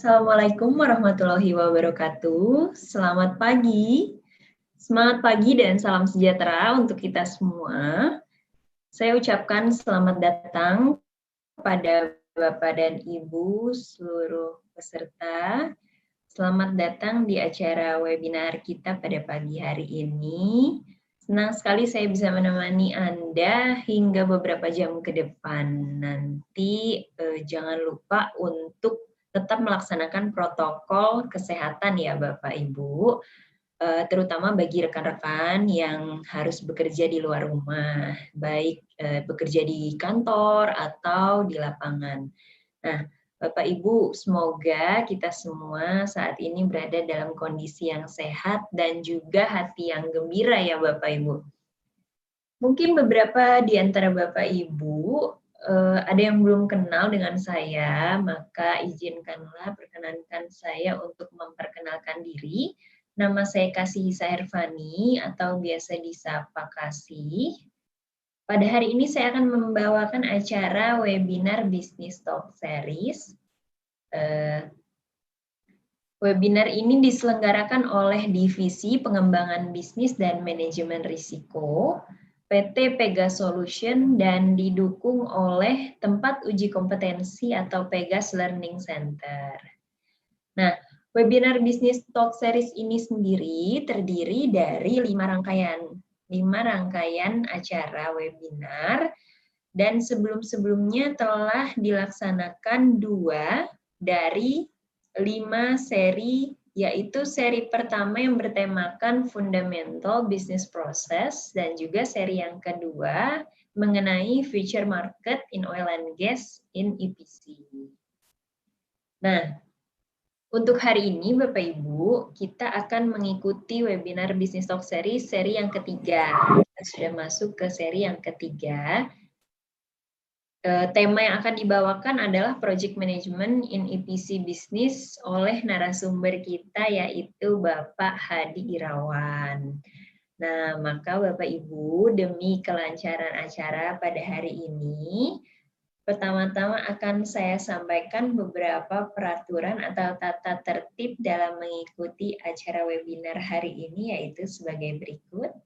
Assalamualaikum warahmatullahi wabarakatuh. Selamat pagi. Semangat pagi dan salam sejahtera untuk kita semua. Saya ucapkan selamat datang kepada Bapak dan Ibu seluruh peserta. Selamat datang di acara webinar kita pada pagi hari ini. Senang sekali saya bisa menemani Anda hingga beberapa jam ke depan. Nanti jangan lupa untuk tetap melaksanakan protokol kesehatan ya Bapak Ibu, terutama bagi rekan-rekan yang harus bekerja di luar rumah, baik bekerja di kantor atau di lapangan. Nah, Bapak Ibu, semoga kita semua saat ini berada dalam kondisi yang sehat dan juga hati yang gembira ya Bapak Ibu. Mungkin beberapa di antara Bapak Ibu ada yang belum kenal dengan saya, maka izinkanlah perkenankan saya untuk memperkenalkan diri. Nama saya Kasih Sahervani atau biasa disapa Kasih. Pada hari ini saya akan membawakan acara webinar Business Talk Series. Webinar ini diselenggarakan oleh Divisi Pengembangan Bisnis dan Manajemen Risiko, PT Pegas Solution, dan didukung oleh Tempat Uji Kompetensi atau Pegas Learning Center. Nah, webinar Business Talk Series ini sendiri terdiri dari 5 rangkaian acara webinar, dan sebelum-sebelumnya telah dilaksanakan 2 dari 5 seri, yaitu seri pertama yang bertemakan Fundamental Business Process dan juga seri yang kedua mengenai Future Market in Oil and Gas in EPC. Nah, untuk hari ini Bapak Ibu, kita akan mengikuti webinar Business Talk seri yang ketiga. Kita sudah masuk ke seri yang ketiga. Tema yang akan dibawakan adalah Project Management in EPC Business oleh narasumber kita yaitu Bapak Hadi Irawan. Nah, maka Bapak Ibu, demi kelancaran acara pada hari ini, pertama-tama akan saya sampaikan beberapa peraturan atau tata tertib dalam mengikuti acara webinar hari ini yaitu sebagai berikut.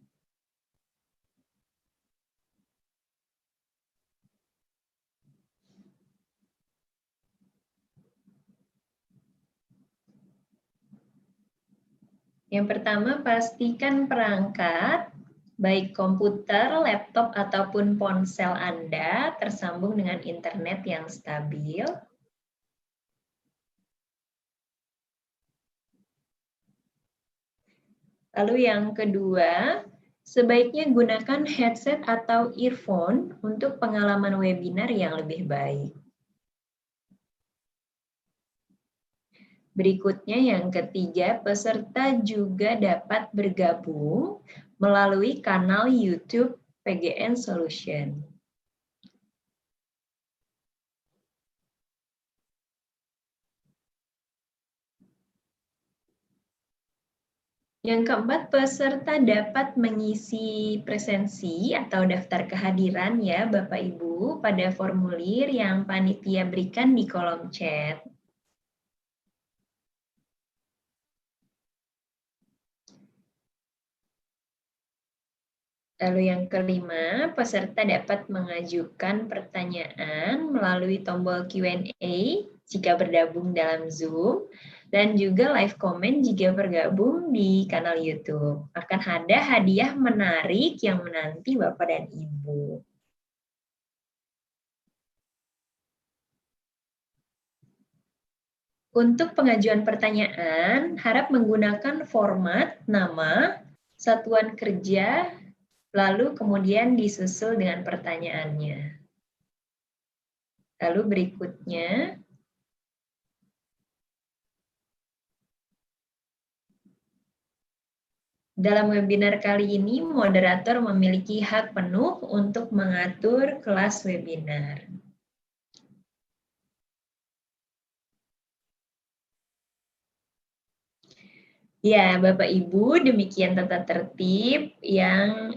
Yang pertama, pastikan perangkat, baik komputer, laptop, ataupun ponsel Anda tersambung dengan internet yang stabil. Lalu yang kedua, sebaiknya gunakan headset atau earphone untuk pengalaman webinar yang lebih baik. Berikutnya yang ketiga, peserta juga dapat bergabung melalui kanal YouTube PGN Solution. Yang keempat, peserta dapat mengisi presensi atau daftar kehadiran ya Bapak Ibu pada formulir yang panitia berikan di kolom chat. Lalu yang kelima, peserta dapat mengajukan pertanyaan melalui tombol Q&A jika bergabung dalam Zoom, dan juga live comment jika bergabung di kanal YouTube. Akan ada hadiah menarik yang menanti Bapak dan Ibu. Untuk pengajuan pertanyaan, harap menggunakan format nama, satuan kerja, lalu kemudian disusul dengan pertanyaannya. Lalu berikutnya, dalam webinar kali ini, moderator memiliki hak penuh untuk mengatur kelas webinar. Ya, Bapak Ibu, demikian tata tertib yang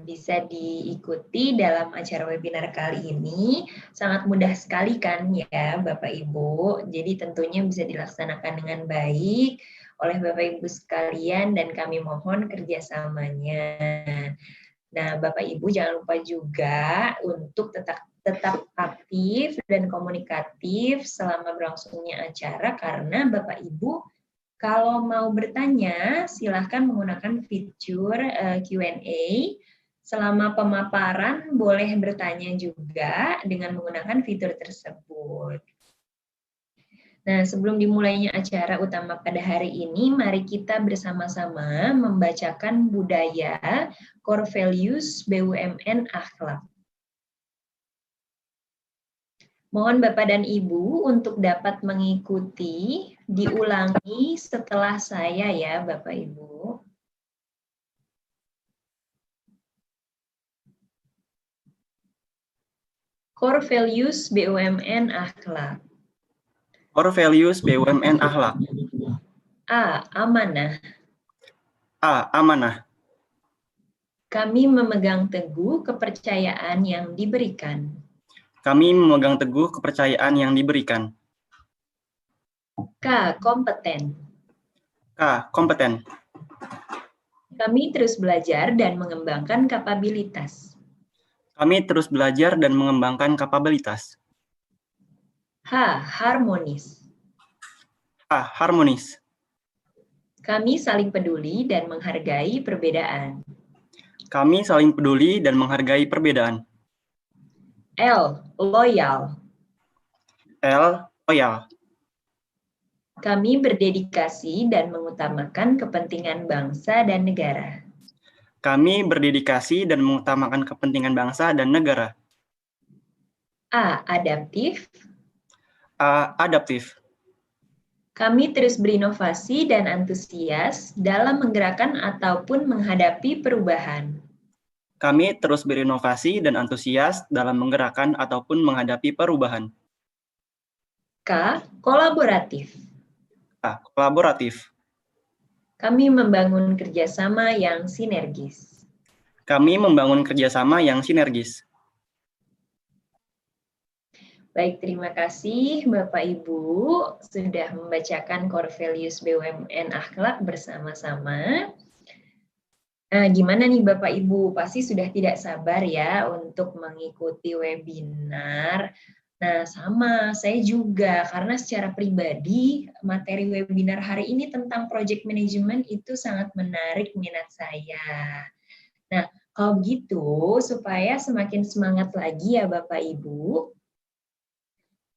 bisa diikuti dalam acara webinar kali ini. Sangat mudah sekali kan ya, Bapak Ibu. Jadi tentunya bisa dilaksanakan dengan baik oleh Bapak Ibu sekalian dan kami mohon kerjasamanya. Nah, Bapak Ibu jangan lupa juga untuk tetap aktif dan komunikatif selama berlangsungnya acara karena Bapak Ibu kalau mau bertanya, silahkan menggunakan fitur Q&A. Selama pemaparan, boleh bertanya juga dengan menggunakan fitur tersebut. Nah, sebelum dimulainya acara utama pada hari ini, mari kita bersama-sama membacakan budaya Core Values BUMN Akhlak. Mohon Bapak dan Ibu untuk dapat mengikuti, diulangi setelah saya ya Bapak Ibu. Core Values BUMN Akhlak. Core Values BUMN Akhlak. A. Amanah. A. Amanah. Kami memegang teguh kepercayaan yang diberikan. Kami memegang teguh kepercayaan yang diberikan. K. Kompeten. K. Kompeten. Kami terus belajar dan mengembangkan kapabilitas. Kami terus belajar dan mengembangkan kapabilitas. H. Harmonis. A. Harmonis. Kami saling peduli dan menghargai perbedaan. Kami saling peduli dan menghargai perbedaan. L. Loyal. L. Loyal. Kami berdedikasi dan mengutamakan kepentingan bangsa dan negara. Kami berdedikasi dan mengutamakan kepentingan bangsa dan negara. A. Adaptif. A. Adaptif. Kami terus berinovasi dan antusias dalam menggerakkan ataupun menghadapi perubahan. Kami terus berinovasi dan antusias dalam menggerakkan ataupun menghadapi perubahan. K. Kolaboratif. A. Kolaboratif. Kami membangun kerjasama yang sinergis. Kami membangun kerjasama yang sinergis. Baik, terima kasih Bapak Ibu sudah membacakan Core Values BUMN Akhlak bersama-sama. Nah, gimana nih Bapak Ibu? Pasti sudah tidak sabar ya untuk mengikuti webinar. Nah, sama saya juga karena secara pribadi materi webinar hari ini tentang project management itu sangat menarik minat saya. Nah, kalau gitu supaya semakin semangat lagi ya Bapak Ibu,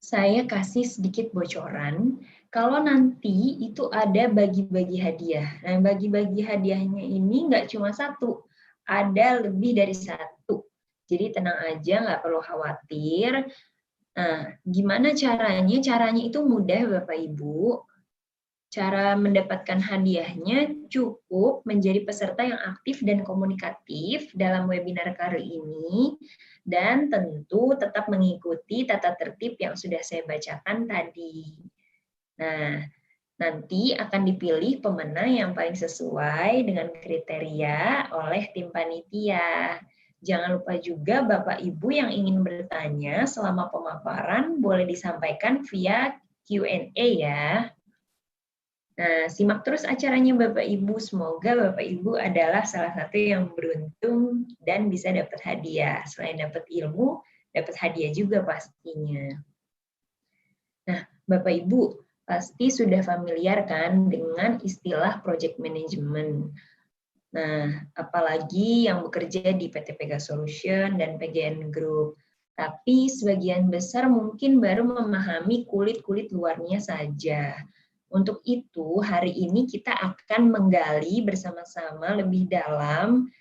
saya kasih sedikit bocoran kalau nanti itu ada bagi-bagi hadiah. Nah, bagi-bagi hadiahnya ini nggak cuma satu, ada lebih dari satu. Jadi tenang aja, nggak perlu khawatir. Nah, gimana caranya? Caranya itu mudah Bapak Ibu. Cara mendapatkan hadiahnya cukup menjadi peserta yang aktif dan komunikatif dalam webinar kali ini, dan tentu tetap mengikuti tata tertib yang sudah saya bacakan tadi. Nah, nanti akan dipilih pemenang yang paling sesuai dengan kriteria oleh tim panitia. Jangan lupa juga Bapak Ibu yang ingin bertanya selama pemaparan boleh disampaikan via Q&A ya. Nah, simak terus acaranya Bapak Ibu. Semoga Bapak Ibu adalah salah satu yang beruntung dan bisa dapat hadiah. Selain dapat ilmu, dapat hadiah juga pastinya. Nah, Bapak Ibu pasti sudah familiar kan dengan istilah project management. Nah, apalagi yang bekerja di PT Pegas Solution dan PGN Group. Tapi sebagian besar mungkin baru memahami kulit-kulit luarnya saja. Untuk itu, hari ini kita akan menggali bersama-sama lebih dalam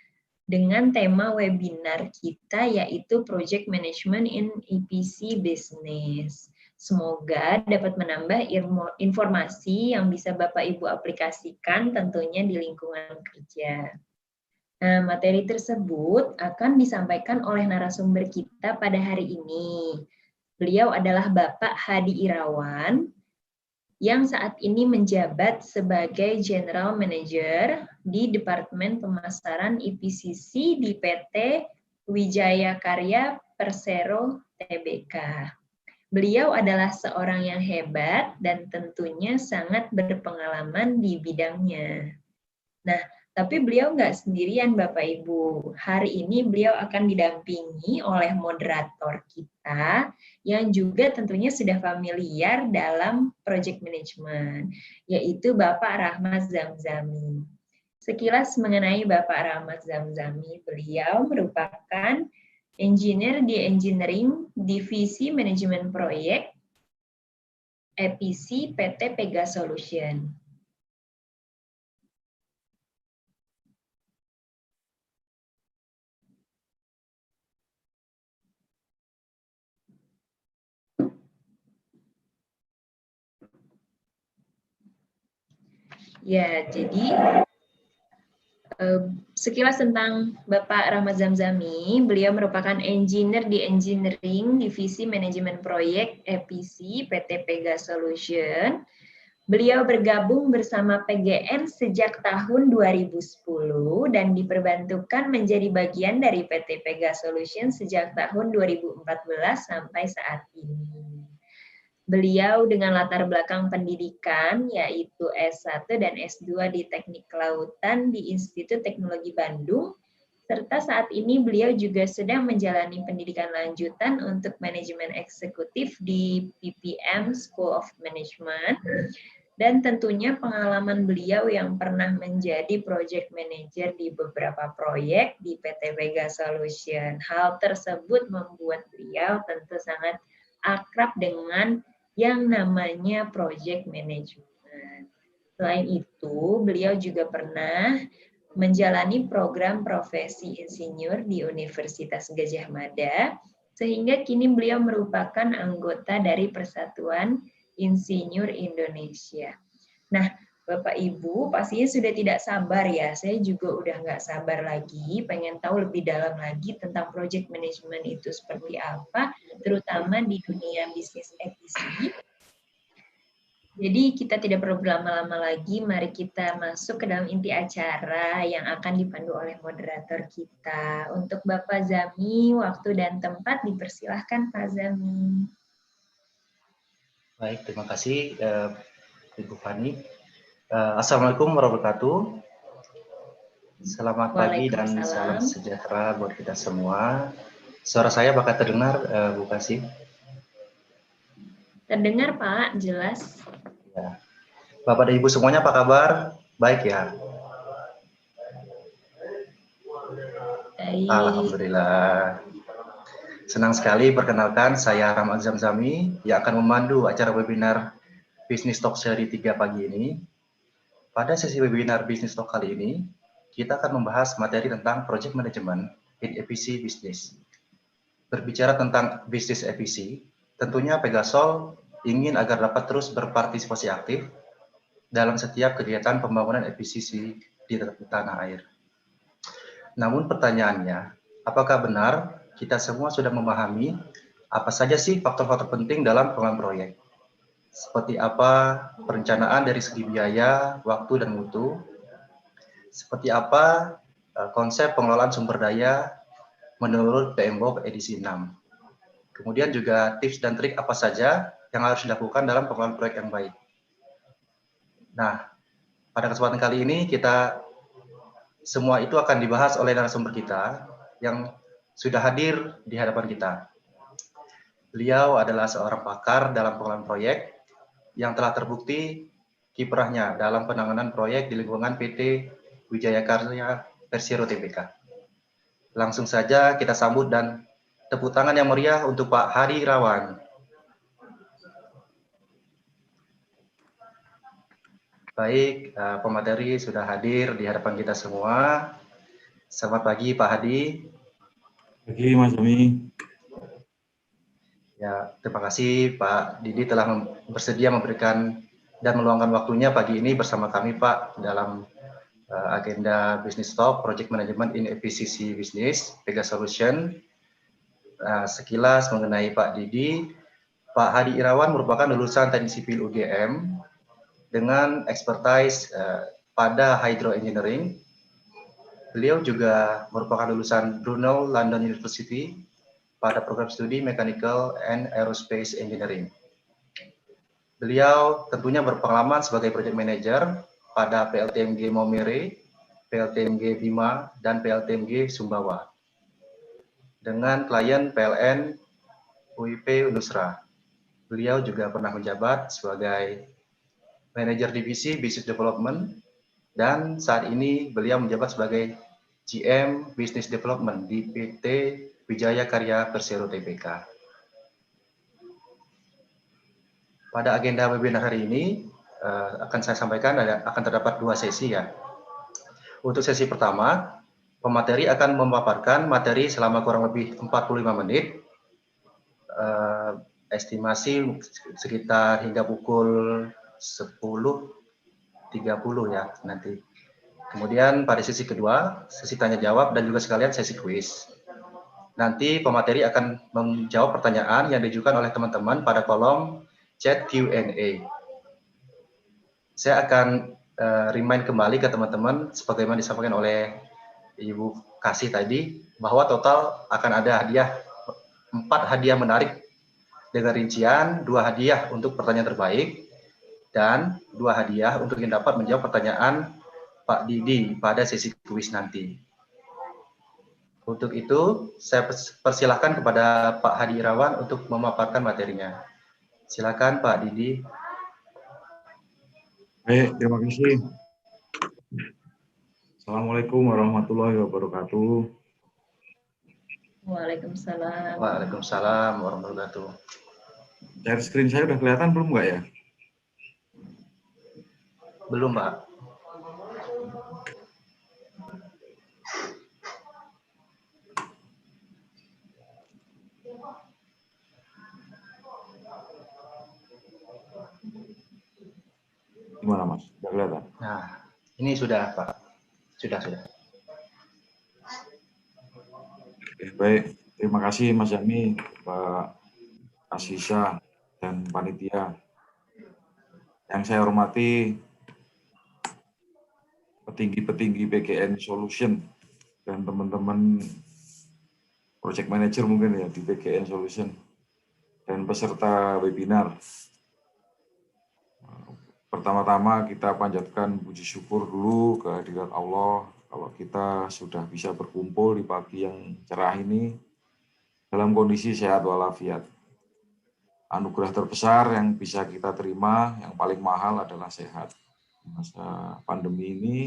dengan tema webinar kita, yaitu Project Management in EPC Business. Semoga dapat menambah informasi yang bisa Bapak Ibu aplikasikan tentunya di lingkungan kerja. Nah, materi tersebut akan disampaikan oleh narasumber kita pada hari ini. Beliau adalah Bapak Hadi Irawan, yang saat ini menjabat sebagai General Manager di Departemen Pemasaran IPCC di PT Wijaya Karya Persero Tbk. Beliau adalah seorang yang hebat dan tentunya sangat berpengalaman di bidangnya. Nah, tapi beliau nggak sendirian Bapak Ibu. Hari ini beliau akan didampingi oleh moderator kita yang juga tentunya sudah familiar dalam project management, yaitu Bapak Rahmat Zamzami. Sekilas mengenai Bapak Rahmat Zamzami, beliau merupakan engineer di Engineering Divisi Manajemen Proyek EPC PT Pegas Solution. Ya, jadi sekilas tentang Bapak Rahmat Zamzami, beliau merupakan engineer di Engineering Divisi Manajemen Proyek EPC PT Pegas Solution. Beliau bergabung bersama PGN sejak tahun 2010 dan diperbantukan menjadi bagian dari PT Pegas Solution sejak tahun 2014 sampai saat ini. Beliau dengan latar belakang pendidikan yaitu S1 dan S2 di Teknik Kelautan di Institut Teknologi Bandung, serta saat ini beliau juga sedang menjalani pendidikan lanjutan untuk manajemen eksekutif di PPM School of Management, dan tentunya pengalaman beliau yang pernah menjadi project manager di beberapa proyek di PT Pegas Solution. Hal tersebut membuat beliau tentu sangat akrab dengan yang namanya project management. Selain itu, beliau juga pernah menjalani program profesi insinyur di Universitas Gadjah Mada, sehingga kini beliau merupakan anggota dari Persatuan Insinyur Indonesia. Nah, Bapak Ibu pastinya sudah tidak sabar ya, saya juga udah nggak sabar lagi, pengen tahu lebih dalam lagi tentang project management itu seperti apa, terutama di dunia bisnis EPC. Jadi kita tidak perlu berlama-lama lagi, mari kita masuk ke dalam inti acara yang akan dipandu oleh moderator kita. Untuk Bapak Zami, waktu dan tempat dipersilahkan Pak Zami. Baik, terima kasih Ibu Fani. Assalamualaikum warahmatullahi wabarakatuh. Selamat pagi dan salam sejahtera buat kita semua. Suara saya bakal terdengar, Bu Kasih? Terdengar Pak, jelas. Ya. Bapak dan Ibu semuanya apa kabar? Baik ya? Baik. Alhamdulillah. Senang sekali perkenalkan saya Rahmat Zamzami yang akan memandu acara webinar Business Talk seri 3 pagi ini. Pada sesi webinar Business Talk kali ini, kita akan membahas materi tentang Project Management in EPC Business. Berbicara tentang bisnis EPC, tentunya Pegasol ingin agar dapat terus berpartisipasi aktif dalam setiap kegiatan pembangunan EPC di tanah air. Namun pertanyaannya, apakah benar kita semua sudah memahami apa saja sih faktor-faktor penting dalam pengelolaan proyek? Seperti apa perencanaan dari segi biaya, waktu, dan mutu? Seperti apa konsep pengelolaan sumber daya menurut PMBOK edisi 6? Kemudian juga tips dan trik apa saja yang harus dilakukan dalam pengelolaan proyek yang baik? Nah, pada kesempatan kali ini kita semua itu akan dibahas oleh narasumber kita yang sudah hadir di hadapan kita. Beliau adalah seorang pakar dalam pengelolaan proyek yang telah terbukti kiprahnya dalam penanganan proyek di lingkungan PT Wijaya Karya Persero Tbk. Langsung saja kita sambut dan tepuk tangan yang meriah untuk Pak Hadi Irawan. Baik, pemateri sudah hadir di hadapan kita semua. Selamat pagi Pak Hadi. Pagi Mas Ami. Ya, terima kasih Pak Didi telah bersedia memberikan dan meluangkan waktunya pagi ini bersama kami Pak dalam agenda Business Talk Project Management in Efficiency Business Pega Solution. Sekilas mengenai Pak Didi, Pak Hadi Irawan merupakan lulusan Teknik Sipil UGM dengan expertise pada Hydro Engineering. Beliau juga merupakan lulusan Brunel London University pada program studi Mechanical and Aerospace Engineering. Beliau tentunya berpengalaman sebagai project manager pada PLTMG Maumere, PLTMG Bima, dan PLTMG Sumbawa. Dengan klien PLN UIP Unusra. Beliau juga pernah menjabat sebagai manajer divisi Business Development dan saat ini beliau menjabat sebagai GM Business Development di PT Wijaya Karya Persero Tbk. Pada agenda webinar hari ini akan saya sampaikan akan terdapat 2 sesi ya. Untuk sesi pertama, pemateri akan memaparkan materi selama kurang lebih 45 menit. Estimasi sekitar hingga pukul 10.30 ya nanti. Kemudian pada sesi kedua, sesi tanya jawab dan juga sekalian sesi kuis. Nanti pemateri akan menjawab pertanyaan yang diajukan oleh teman-teman pada kolom chat Q&A. Saya akan remind kembali ke teman-teman sebagaimana disampaikan oleh Ibu Kasih tadi bahwa total akan ada hadiah 4 hadiah menarik dengan rincian 2 hadiah untuk pertanyaan terbaik dan 2 hadiah untuk yang dapat menjawab pertanyaan Pak Didi pada sesi kuis nanti. Untuk itu, saya persilahkan kepada Pak Hadi Irawan untuk memaparkan materinya. Silakan Pak Didi. Baik, terima kasih. Assalamualaikum warahmatullahi wabarakatuh. Waalaikumsalam. Waalaikumsalam warahmatullahi wabarakatuh. Share screen saya udah kelihatan belum nggak ya? Belum, Pak. Gimana Mas? Udah kelihatan? Nah, ini sudah Pak. Sudah. Oke, baik, terima kasih Mas Ami, Pak Asisa, dan panitia. Yang saya hormati petinggi-petinggi PGN Solution dan teman-teman project manager mungkin ya di PGN Solution dan peserta webinar. Pertama-tama kita panjatkan puji syukur dulu kehadirat Allah kalau kita sudah bisa berkumpul di pagi yang cerah ini dalam kondisi sehat walafiat. Anugerah terbesar yang bisa kita terima, yang paling mahal adalah sehat. Masa pandemi ini,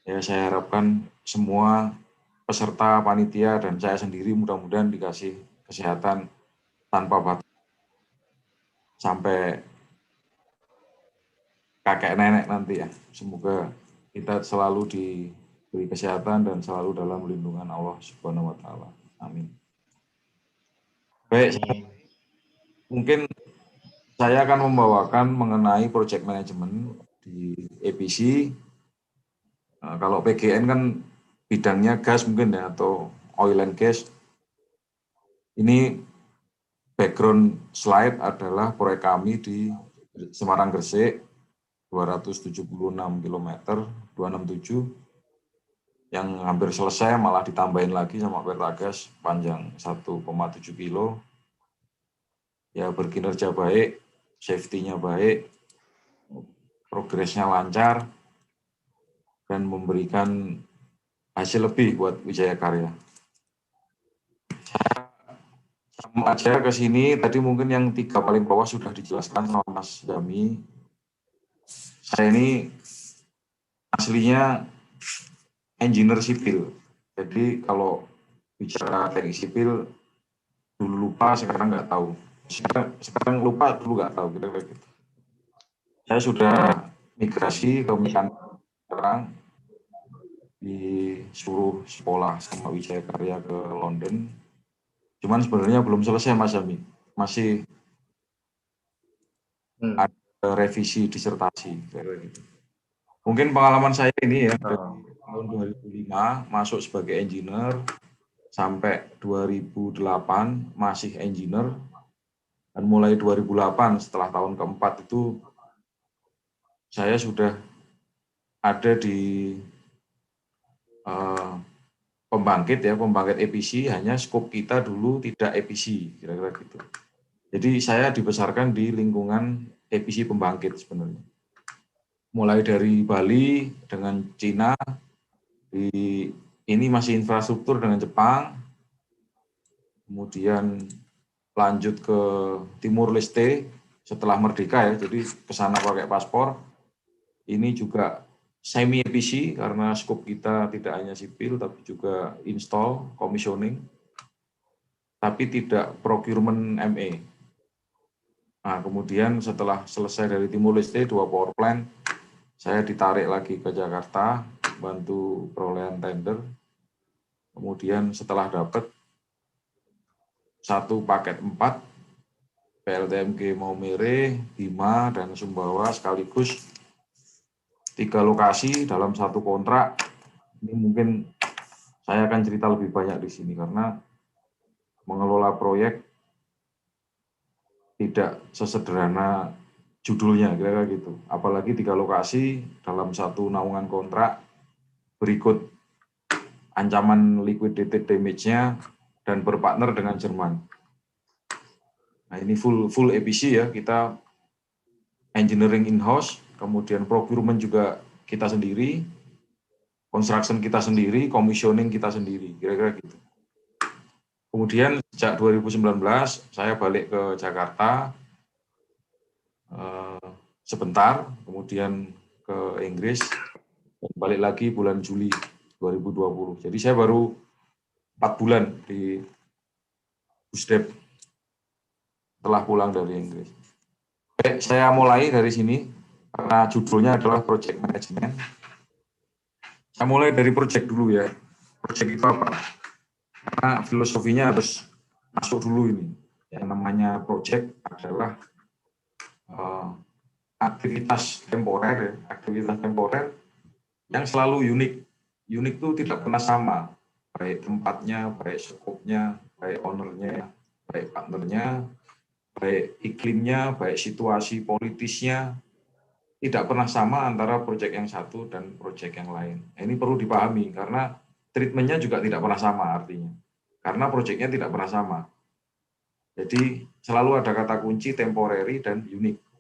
ya saya harapkan semua peserta, panitia, dan saya sendiri mudah-mudahan dikasih kesehatan tanpa batas sampai kakek nenek nanti ya. Semoga kita selalu diberi kesehatan dan selalu dalam lindungan Allah Subhanahu wa taala. Amin. Baik, mungkin saya akan membawakan mengenai project management di EPC. Kalau PGN kan bidangnya gas mungkin ya, atau oil and gas. Ini background slide adalah proyek kami di Semarang Gresik, 276 km, 267, yang hampir selesai malah ditambahin lagi sama Pertagas panjang 1,7 kilo. Ya berkinerja baik, safety-nya baik, progresnya lancar, dan memberikan hasil lebih buat Wijaya Karya. Sama aja ke sini, tadi mungkin yang 3 paling bawah sudah dijelaskan sama Mas Jami. Saya ini aslinya engineer sipil. Jadi kalau bicara teknik sipil, dulu lupa, sekarang nggak tahu. Sekarang lupa, dulu nggak tahu. Kira-kira gitu. Saya sudah migrasi ke mekanik sekarang, disuruh sekolah sama Wijaya Karya ke London. Cuman sebenarnya belum selesai, Mas Jami. Masih ada revisi disertasi. Gitu. Mungkin pengalaman saya ini ya, dari tahun 2005 masuk sebagai engineer, sampai 2008 masih engineer, dan mulai 2008 setelah tahun keempat itu saya sudah ada di pembangkit EPC, hanya skop kita dulu tidak EPC, kira-kira gitu. Jadi saya dibesarkan di lingkungan EPC pembangkit sebenarnya. Mulai dari Bali dengan Cina, ini masih infrastruktur dengan Jepang, kemudian lanjut ke Timur Leste setelah merdeka ya, jadi ke sana pakai paspor. Ini juga semi EPC karena skop kita tidak hanya sipil tapi juga install, commissioning, tapi tidak procurement ME. Nah, kemudian setelah selesai dari Timur Leste 2 power plant, saya ditarik lagi ke Jakarta, bantu perolehan tender. Kemudian setelah dapat 1 paket 4, PLTMG Maumere, Bima, dan Sumbawa sekaligus 3 lokasi dalam 1 kontrak. Ini mungkin saya akan cerita lebih banyak di sini karena mengelola proyek tidak sesederhana judulnya, kira-kira gitu. Apalagi 3 lokasi dalam 1 naungan kontrak, berikut ancaman liquidated damage-nya, dan berpartner dengan Jerman. Nah, ini full EPC ya, kita engineering in-house, kemudian procurement juga kita sendiri, construction kita sendiri, commissioning kita sendiri, kira-kira gitu. Kemudian sejak 2019 saya balik ke Jakarta sebentar, kemudian ke Inggris, dan balik lagi bulan Juli 2020. Jadi saya baru 4 bulan di Busdep setelah pulang dari Inggris. Oke, saya mulai dari sini karena judulnya adalah project management. Saya mulai dari project dulu ya. Project itu apa? Karena filosofinya harus masuk dulu ini. Yang namanya project adalah aktivitas temporer yang selalu unik. Unik itu tidak pernah sama, baik tempatnya, baik skopnya, baik ownernya, baik partnernya, baik iklimnya, baik situasi politisnya, tidak pernah sama antara proyek yang satu dan proyek yang lain. Ini perlu dipahami karena treatmentnya juga tidak pernah sama artinya, karena proyeknya tidak pernah sama. Jadi selalu ada kata kunci temporary dan unik.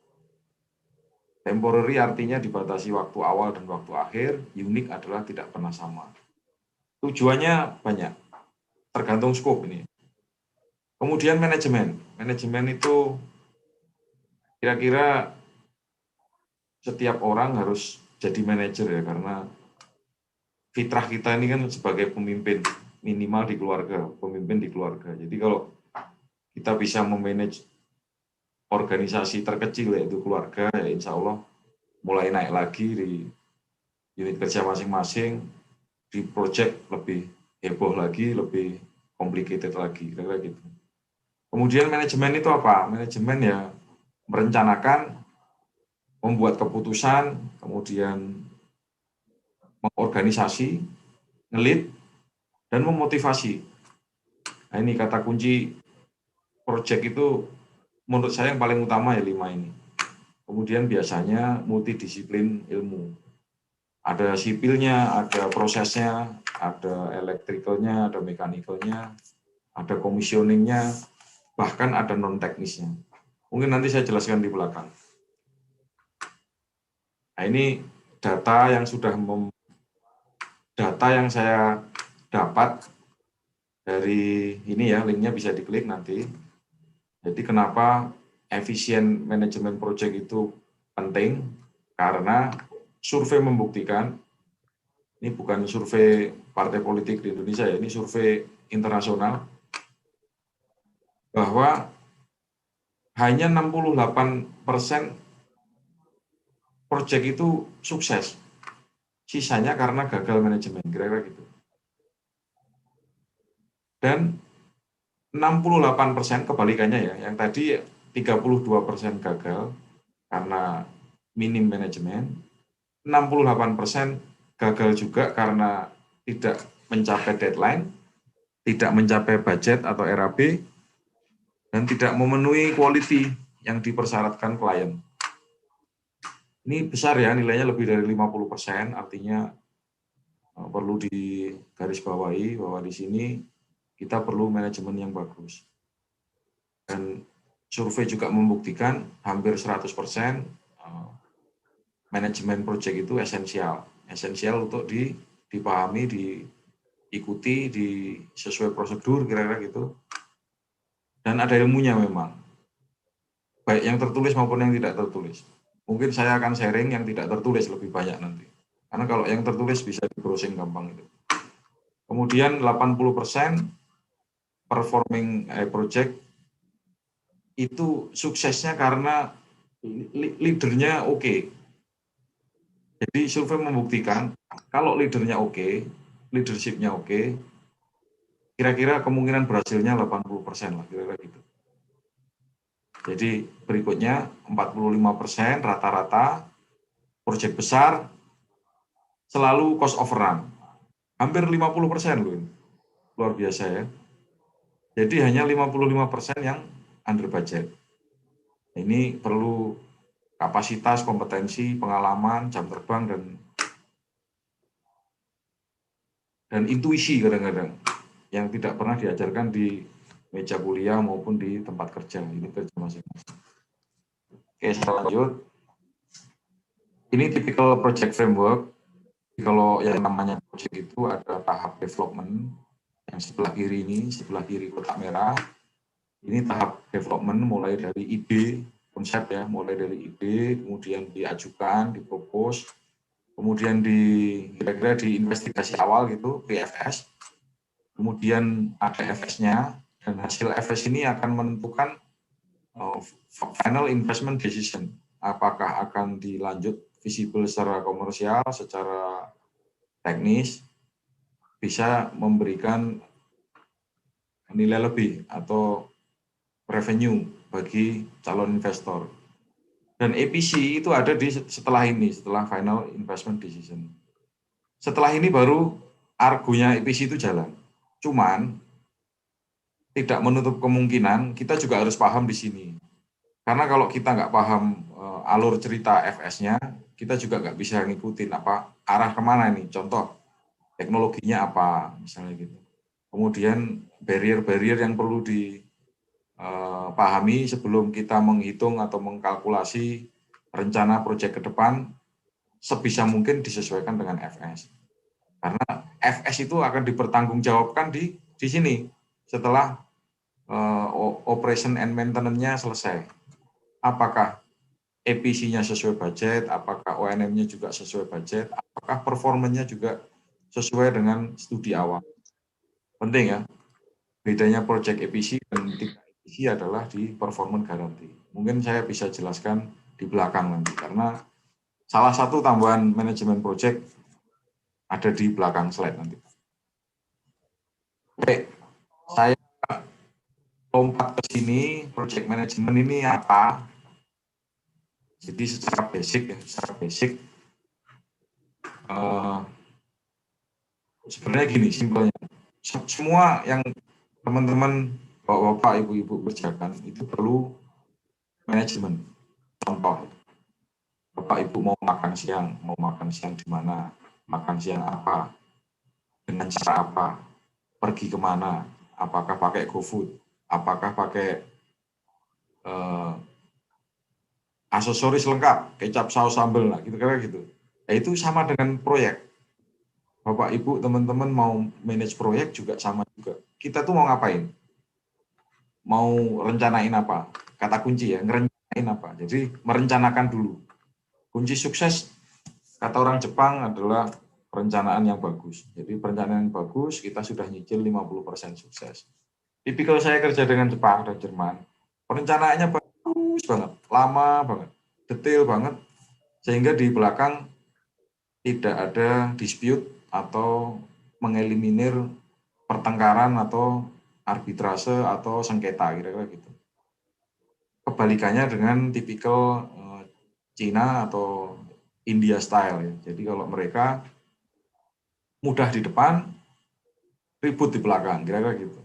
Temporary artinya dibatasi waktu awal dan waktu akhir, unik adalah tidak pernah sama. Tujuannya banyak, tergantung skop ini. Kemudian manajemen. Manajemen itu kira-kira setiap orang harus jadi manajer ya, karena fitrah kita ini kan sebagai pemimpin, minimal di keluarga, pemimpin di keluarga. Jadi kalau kita bisa memanage organisasi terkecil yaitu keluarga, ya insya Allah mulai naik lagi di unit kerja masing-masing, di project lebih heboh lagi, lebih complicated lagi, kira-kira gitu. Kemudian manajemen itu apa? Manajemen ya merencanakan, membuat keputusan, kemudian mengorganisasi, ngelit, dan memotivasi. Nah, ini kata kunci project itu menurut saya yang paling utama ya 5 ini. Kemudian biasanya multidisiplin ilmu. Ada sipilnya, ada prosesnya, ada elektrikalnya, ada mekanikalnya, ada commissioningnya, bahkan ada non-teknisnya. Mungkin nanti saya jelaskan di belakang. Nah, ini data yang saya dapat dari ini ya, linknya bisa diklik nanti. Jadi kenapa efisien manajemen project itu penting? Karena survei membuktikan, ini bukan survei partai politik di Indonesia ya, ini survei internasional, bahwa hanya 68% proyek itu sukses. Sisanya karena gagal manajemen, kira-kira gitu. Dan 68% kebalikannya ya, yang tadi 32% gagal karena minim manajemen, 68% gagal juga karena tidak mencapai deadline, tidak mencapai budget atau RAB, dan tidak memenuhi quality yang dipersyaratkan klien. Ini besar ya, nilainya lebih dari 50%, artinya perlu digarisbawahi bahwa di sini kita perlu manajemen yang bagus. Dan survei juga membuktikan hampir 100% manajemen proyek itu esensial untuk dipahami, diikuti, sesuai prosedur, kira-kira gitu. Dan ada ilmunya memang, baik yang tertulis maupun yang tidak tertulis. Mungkin saya akan sharing yang tidak tertulis lebih banyak nanti. Karena kalau yang tertulis bisa di-browsing gampang itu. Kemudian 80% performing project itu suksesnya karena leadernya oke. Jadi survei membuktikan kalau leadernya oke, leadershipnya oke, kira-kira kemungkinan berhasilnya 80% lah, kira-kira gitu. Jadi berikutnya 45% rata-rata proyek besar selalu cost overrun. Hampir 50% loh. Luar biasa ya. Jadi hanya 55% yang under budget. Ini perlu kapasitas, kompetensi, pengalaman, jam terbang, dan intuisi kadang-kadang yang tidak pernah diajarkan di meja kuliah maupun di tempat kerja. Ini kerja masing-masing. Oke, saya lanjut. Ini typical project framework. Kalau yang namanya project itu ada tahap development. Yang sebelah kiri ini, sebelah kiri kotak merah. Ini tahap development mulai dari ide, konsep ya, mulai dari ide, kemudian diajukan, dipropose, kemudian kira-kira diinvestigasi awal gitu, PFS, kemudian ada FS-nya, dan hasil FS ini akan menentukan final investment decision, apakah akan dilanjut visible secara komersial, secara teknis, bisa memberikan nilai lebih atau revenue bagi calon investor. Dan EPC itu ada setelah ini, setelah final investment decision. Setelah ini baru argonya EPC itu jalan. Cuman tidak menutup kemungkinan kita juga harus paham di sini. Karena kalau kita nggak paham alur cerita FS-nya, kita juga nggak bisa ngikutin arah kemana nih. Contoh, teknologinya apa, misalnya gitu. Kemudian barrier-barrier yang perlu dipahami sebelum kita menghitung atau mengkalkulasi rencana proyek ke depan, sebisa mungkin disesuaikan dengan FS. Karena FS itu akan dipertanggungjawabkan di sini setelah operation and maintenance-nya selesai. Apakah EPC-nya sesuai budget, apakah O&M-nya juga sesuai budget, apakah performanya juga sesuai dengan studi awal. Penting ya, bedanya project EPC dan tidak EPC adalah di performance guarantee. Mungkin saya bisa jelaskan di belakang nanti, karena salah satu tambahan manajemen project ada di belakang slide nanti. Oke, saya lompat ke sini, project management ini apa? Jadi secara basic, sebenarnya gini, simpelnya. Semua yang teman-teman, bapak-bapak, ibu-ibu kerjakan itu perlu manajemen. Contoh, bapak ibu mau makan siang di mana, makan siang apa, dengan cara apa, pergi kemana, apakah pakai GoFood, apakah pakai aksesoris lengkap, kecap, saus, sambal, nah gitu kira gitu. Ya, itu sama dengan proyek. Bapak, Ibu, teman-teman mau manage proyek juga sama juga. Kita tuh mau ngapain? Mau rencanain apa? Kata kunci ya, ngerencanain apa. Jadi merencanakan dulu. Kunci sukses, kata orang Jepang adalah perencanaan yang bagus. Jadi perencanaan yang bagus, kita sudah nyicil 50% sukses. Tipikal saya kerja dengan Jepang dan Jerman, perencanaannya bagus banget, lama banget, detail banget, sehingga di belakang tidak ada dispute atau mengeliminir pertengkaran atau arbitrase atau sengketa, kira-kira gitu. Kebalikannya dengan tipikal Cina atau India style ya. Jadi kalau mereka mudah di depan, ribut di belakang, kira-kira gitu.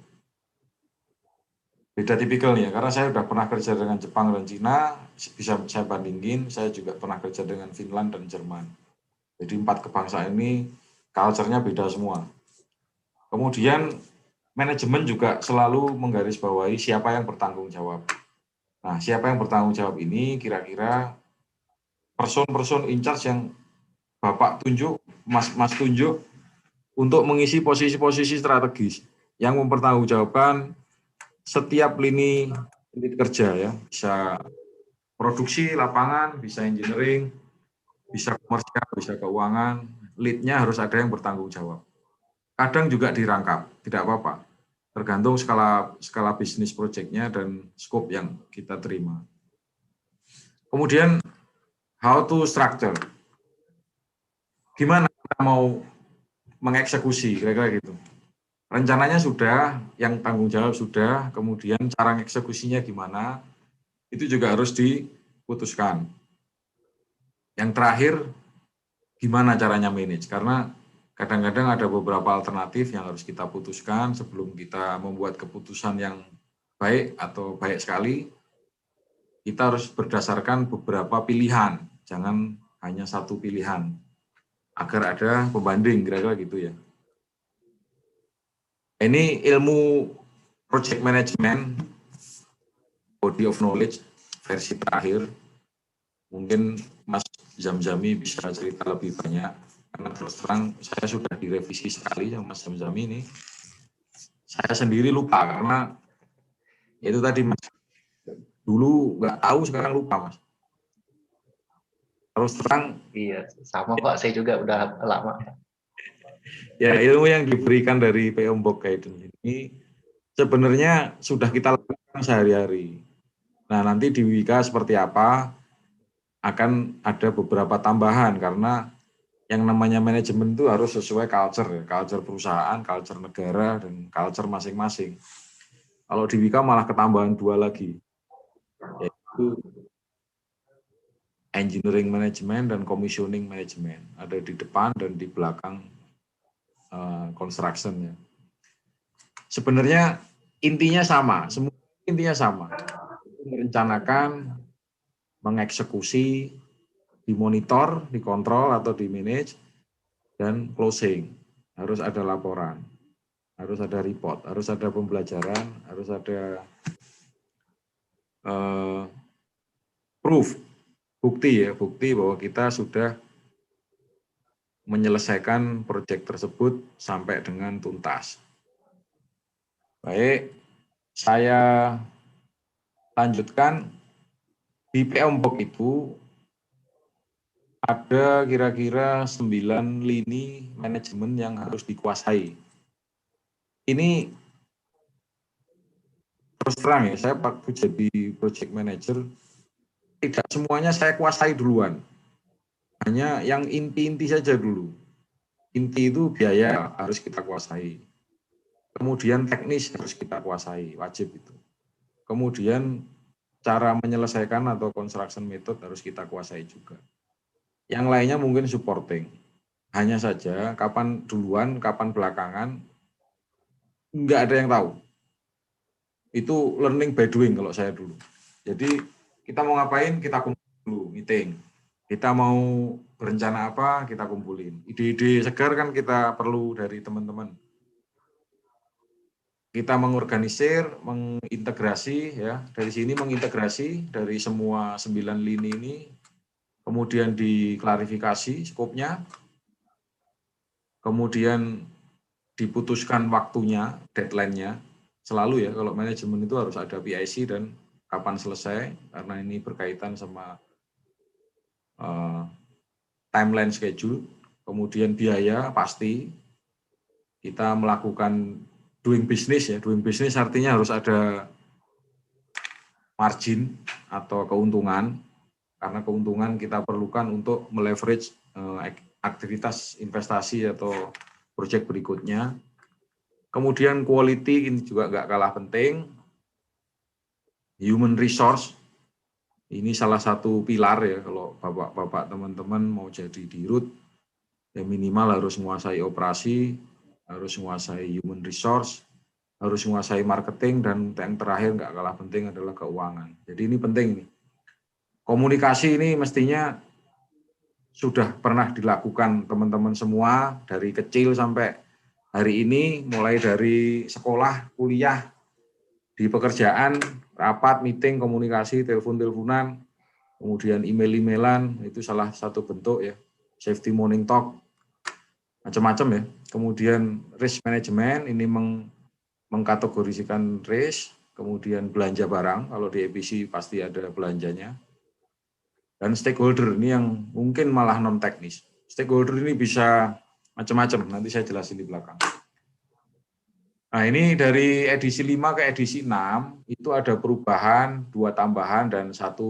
Beda tipikal nih ya, karena saya sudah pernah kerja dengan Jepang dan Cina, bisa saya bandingin, saya juga pernah kerja dengan Finland dan Jerman. Jadi 4 kebangsaan ini culture-nya beda semua. Kemudian manajemen juga selalu menggarisbawahi siapa yang bertanggung jawab. Nah, siapa yang bertanggung jawab ini kira-kira person-person in charge yang Bapak tunjuk, Mas tunjuk untuk mengisi posisi-posisi strategis yang mempertanggungjawabkan setiap lini kerja ya, bisa produksi lapangan, bisa engineering, bisa komersial, bisa keuangan, lead-nya harus ada yang bertanggung jawab. Kadang juga dirangkap, tidak apa-apa, tergantung skala bisnis project-nya dan scope yang kita terima. Kemudian how to structure, gimana kita mau mengeksekusi, kira-kira gitu. Rencananya sudah, yang tanggung jawab sudah, kemudian cara eksekusinya gimana, itu juga harus diputuskan. Yang terakhir, gimana caranya manage, karena kadang-kadang ada beberapa alternatif yang harus kita putuskan sebelum kita membuat keputusan yang baik atau baik sekali, kita harus berdasarkan beberapa pilihan, jangan hanya satu pilihan, agar ada pembanding, kira-kira gitu ya. Ini ilmu project management, body of knowledge, versi terakhir. Mungkin Mas Zamzami bisa cerita lebih banyak, karena terus terang saya sudah direvisi sekali sama Mas Zamzami ini. Saya sendiri lupa, karena itu tadi Mas, dulu nggak tahu, sekarang lupa Mas. Terus terang. Iya, sama Pak, saya juga udah lama. Ya, ilmu yang diberikan dari Piombok Guidance ini sebenarnya sudah kita lakukan sehari-hari. Nah, nanti di Wika seperti apa, akan ada beberapa tambahan, karena yang namanya manajemen itu harus sesuai culture, ya. Culture perusahaan, culture negara, dan culture masing-masing. Kalau di Wika malah ketambahan 2 lagi, yaitu engineering management dan commissioning management. Ada di depan dan di belakang construction-nya. Sebenarnya intinya sama, semua intinya sama. Merencanakan, mengeksekusi, dimonitor, dikontrol atau dimanage, dan closing. Harus ada laporan, harus ada report, harus ada pembelajaran, harus ada proof, bukti bahwa kita sudah menyelesaikan proyek tersebut sampai dengan tuntas. Baik, saya lanjutkan. Di Piombok itu ada kira-kira 9 lini manajemen yang harus dikuasai. Ini terus terang ya, saya waktu jadi project manager, tidak semuanya saya kuasai duluan. Hanya yang inti-inti saja dulu. Inti itu biaya harus kita kuasai. Kemudian teknis harus kita kuasai, wajib itu. Kemudian cara menyelesaikan atau construction method harus kita kuasai juga. Yang lainnya mungkin supporting. Hanya saja kapan duluan, kapan belakangan, nggak ada yang tahu. Itu learning by doing kalau saya dulu. Jadi kita mau ngapain, kita kumpul dulu, meeting. Kita mau berencana apa, kita kumpulin. Ide-ide segar kan kita perlu dari teman-teman. kita mengorganisir, mengintegrasi ya. Dari sini mengintegrasi dari semua 9 lini ini, kemudian diklarifikasi skopnya, kemudian diputuskan waktunya, deadline-nya. Selalu ya, kalau manajemen itu harus ada PIC dan kapan selesai, karena ini berkaitan sama timeline schedule. Kemudian biaya pasti, kita melakukan doing business ya. Doing business artinya harus ada margin atau keuntungan, karena keuntungan kita perlukan untuk meleverage aktivitas investasi atau proyek berikutnya. Kemudian quality ini juga nggak kalah penting. Human resource, ini salah satu pilar ya, kalau bapak-bapak teman-teman mau jadi dirut, ya minimal harus menguasai operasi, harus menguasai human resource, harus menguasai marketing, dan yang terakhir nggak kalah penting adalah keuangan. Jadi ini penting nih. Komunikasi ini mestinya sudah pernah dilakukan teman-teman semua dari kecil sampai hari ini, mulai dari sekolah, kuliah, di pekerjaan, rapat, meeting, komunikasi, telepon-teleponan, kemudian email-emailan, itu salah satu bentuk ya, safety morning talk, macam-macam ya. Kemudian risk management, ini mengkategorisikan risk, kemudian belanja barang, kalau di EPC pasti ada belanjanya. Dan stakeholder, ini yang mungkin malah non-teknis. Stakeholder ini bisa macam-macam, nanti saya jelasin di belakang. Nah, ini dari edisi 5 ke edisi 6, itu ada perubahan, 2 tambahan dan 1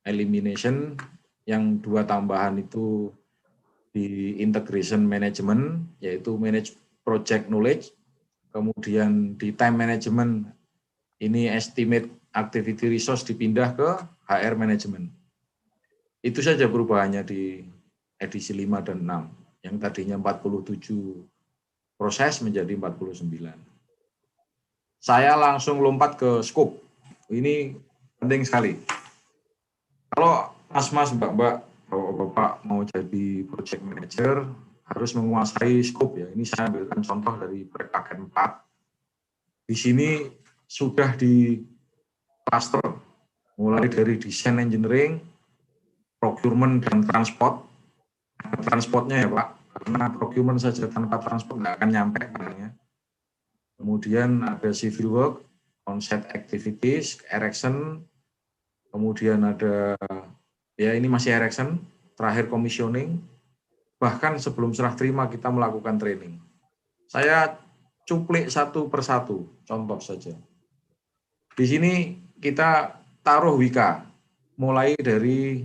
elimination. Yang 2 tambahan itu di integration management, yaitu manage project knowledge. Kemudian di time management, ini estimate activity resource dipindah ke HR management. Itu saja perubahannya di edisi 5 dan 6. Yang tadinya 47 proses menjadi 49. Saya langsung lompat ke scope. Ini penting sekali. Kalau mas-mas, mbak-mbak, bapak mau jadi project manager, harus menguasai scope ya. Ini saya ambilkan contoh dari Paket 4. Di sini sudah di cluster, mulai dari design engineering, procurement, dan transport. Transportnya ya Pak, karena procurement saja tanpa transport nggak akan nyampe barangnya. Kemudian ada civil work, on-site activities, erection, kemudian ada, ya ini masih erection, terakhir commissioning, bahkan sebelum serah terima kita melakukan training. Saya cuplik satu persatu, contoh saja. Di sini kita taruh WIKA, mulai dari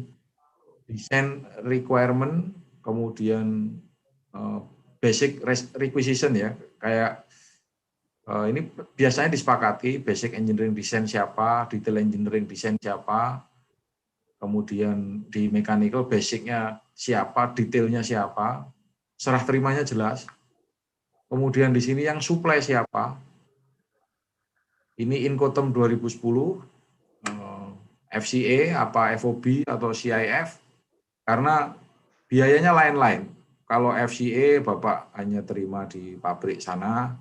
design requirement, kemudian basic requisition ya, kayak ini biasanya disepakati basic engineering design siapa, detail engineering design siapa, kemudian di mechanical basicnya siapa, detailnya siapa, serah terimanya jelas. Kemudian di sini yang supply siapa, ini Incoterm 2010, FCA, apa FOB atau CIF, karena biayanya lain-lain. Kalau FCA Bapak hanya terima di pabrik sana,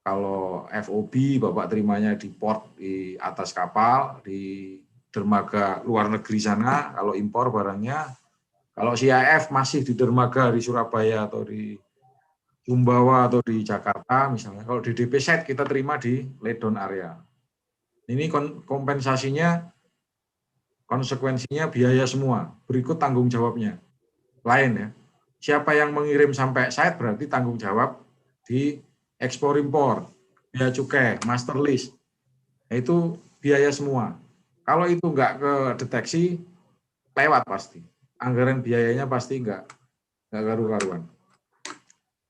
kalau FOB Bapak terimanya di port di atas kapal, di dermaga luar negeri sana, kalau impor barangnya. Kalau CIF masih di dermaga di Surabaya atau di Sumbawa atau di Jakarta misalnya. Kalau di DP site kita terima di laydown area. Ini kompensasinya, konsekuensinya biaya semua. Berikut tanggung jawabnya. Lain ya. Siapa yang mengirim sampai site berarti tanggung jawab di ekspor impor, biaya cukai, master list. Nah, itu biaya semua. Kalau itu nggak kedeteksi, lewat pasti. Anggaran biayanya pasti nggak karu-karuan.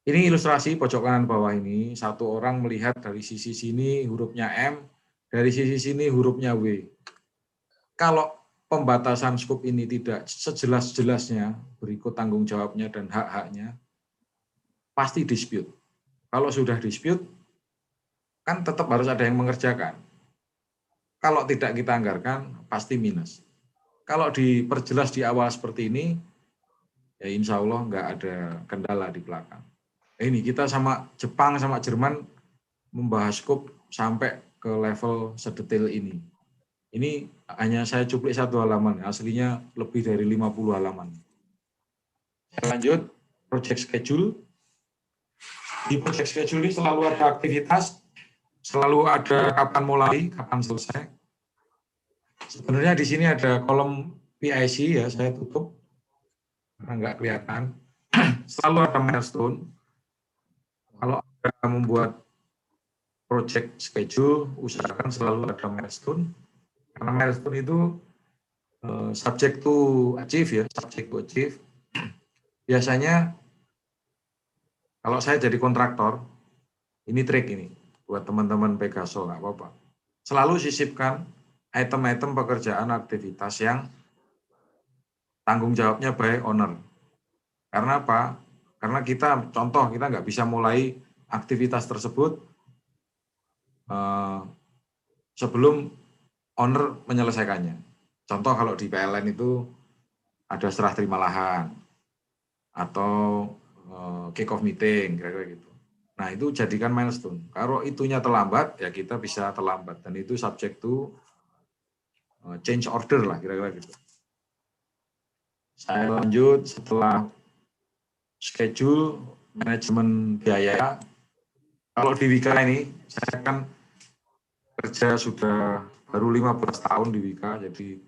Ini ilustrasi pojok kanan bawah ini, satu orang melihat dari sisi sini hurufnya M, dari sisi sini hurufnya W. Kalau pembatasan skop ini tidak sejelas-jelasnya, berikut tanggung jawabnya dan hak-haknya, pasti dispute. Kalau sudah dispute, kan tetap harus ada yang mengerjakan. Kalau tidak kita anggarkan, pasti minus. Kalau diperjelas di awal seperti ini, ya insya Allah nggak ada kendala di belakang. Ini kita sama Jepang, sama Jerman, membahas scope sampai ke level sedetail ini. Ini hanya saya cuplik 1 halaman, aslinya lebih dari 50 halaman. Saya lanjut, project schedule. Di project schedule ini selalu ada aktivitas, selalu ada kapan mulai, kapan selesai. Sebenarnya di sini ada kolom PIC ya, saya tutup karena nggak kelihatan. Selalu ada milestone. Kalau Anda membuat project schedule, usahakan selalu ada milestone. Karena milestone itu subject to achieve ya, subject to achieve. Biasanya kalau saya jadi kontraktor, ini trik ini buat teman-teman Pegaso, nggak apa-apa. Selalu sisipkan item-item pekerjaan aktivitas yang tanggung jawabnya by owner. Karena apa? Karena kita, contoh, kita nggak bisa mulai aktivitas tersebut sebelum owner menyelesaikannya. Contoh kalau di PLN itu ada serah terima lahan atau kick off meeting, kira-kira gitu. Nah itu jadikan milestone. Kalau itunya terlambat, ya kita bisa terlambat. Dan itu subject to change order lah, kira-kira gitu. Saya lanjut setelah schedule, manajemen biaya. Kalau di Wika ini, saya kan kerja sudah baru 15 tahun di Wika, jadi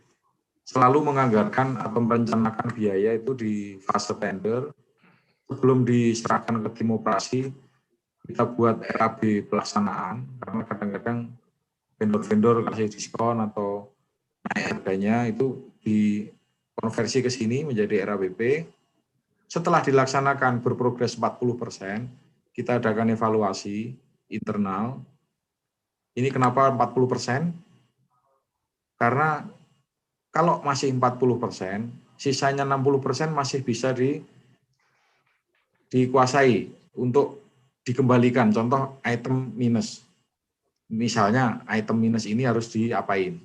selalu menganggarkan atau merencanakan biaya itu di fase tender. Sebelum diserahkan ke tim operasi, kita buat RAB pelaksanaan, karena kadang-kadang vendor-vendor kasih diskon atau naik harganya, itu dikonversi ke sini menjadi RABP. Setelah dilaksanakan berprogres 40%, kita adakan evaluasi internal. Ini kenapa 40%? Karena kalau masih 40%, sisanya 60% masih bisa dikuasai untuk dikembalikan. Contoh item minus. Misalnya item minus ini harus diapain?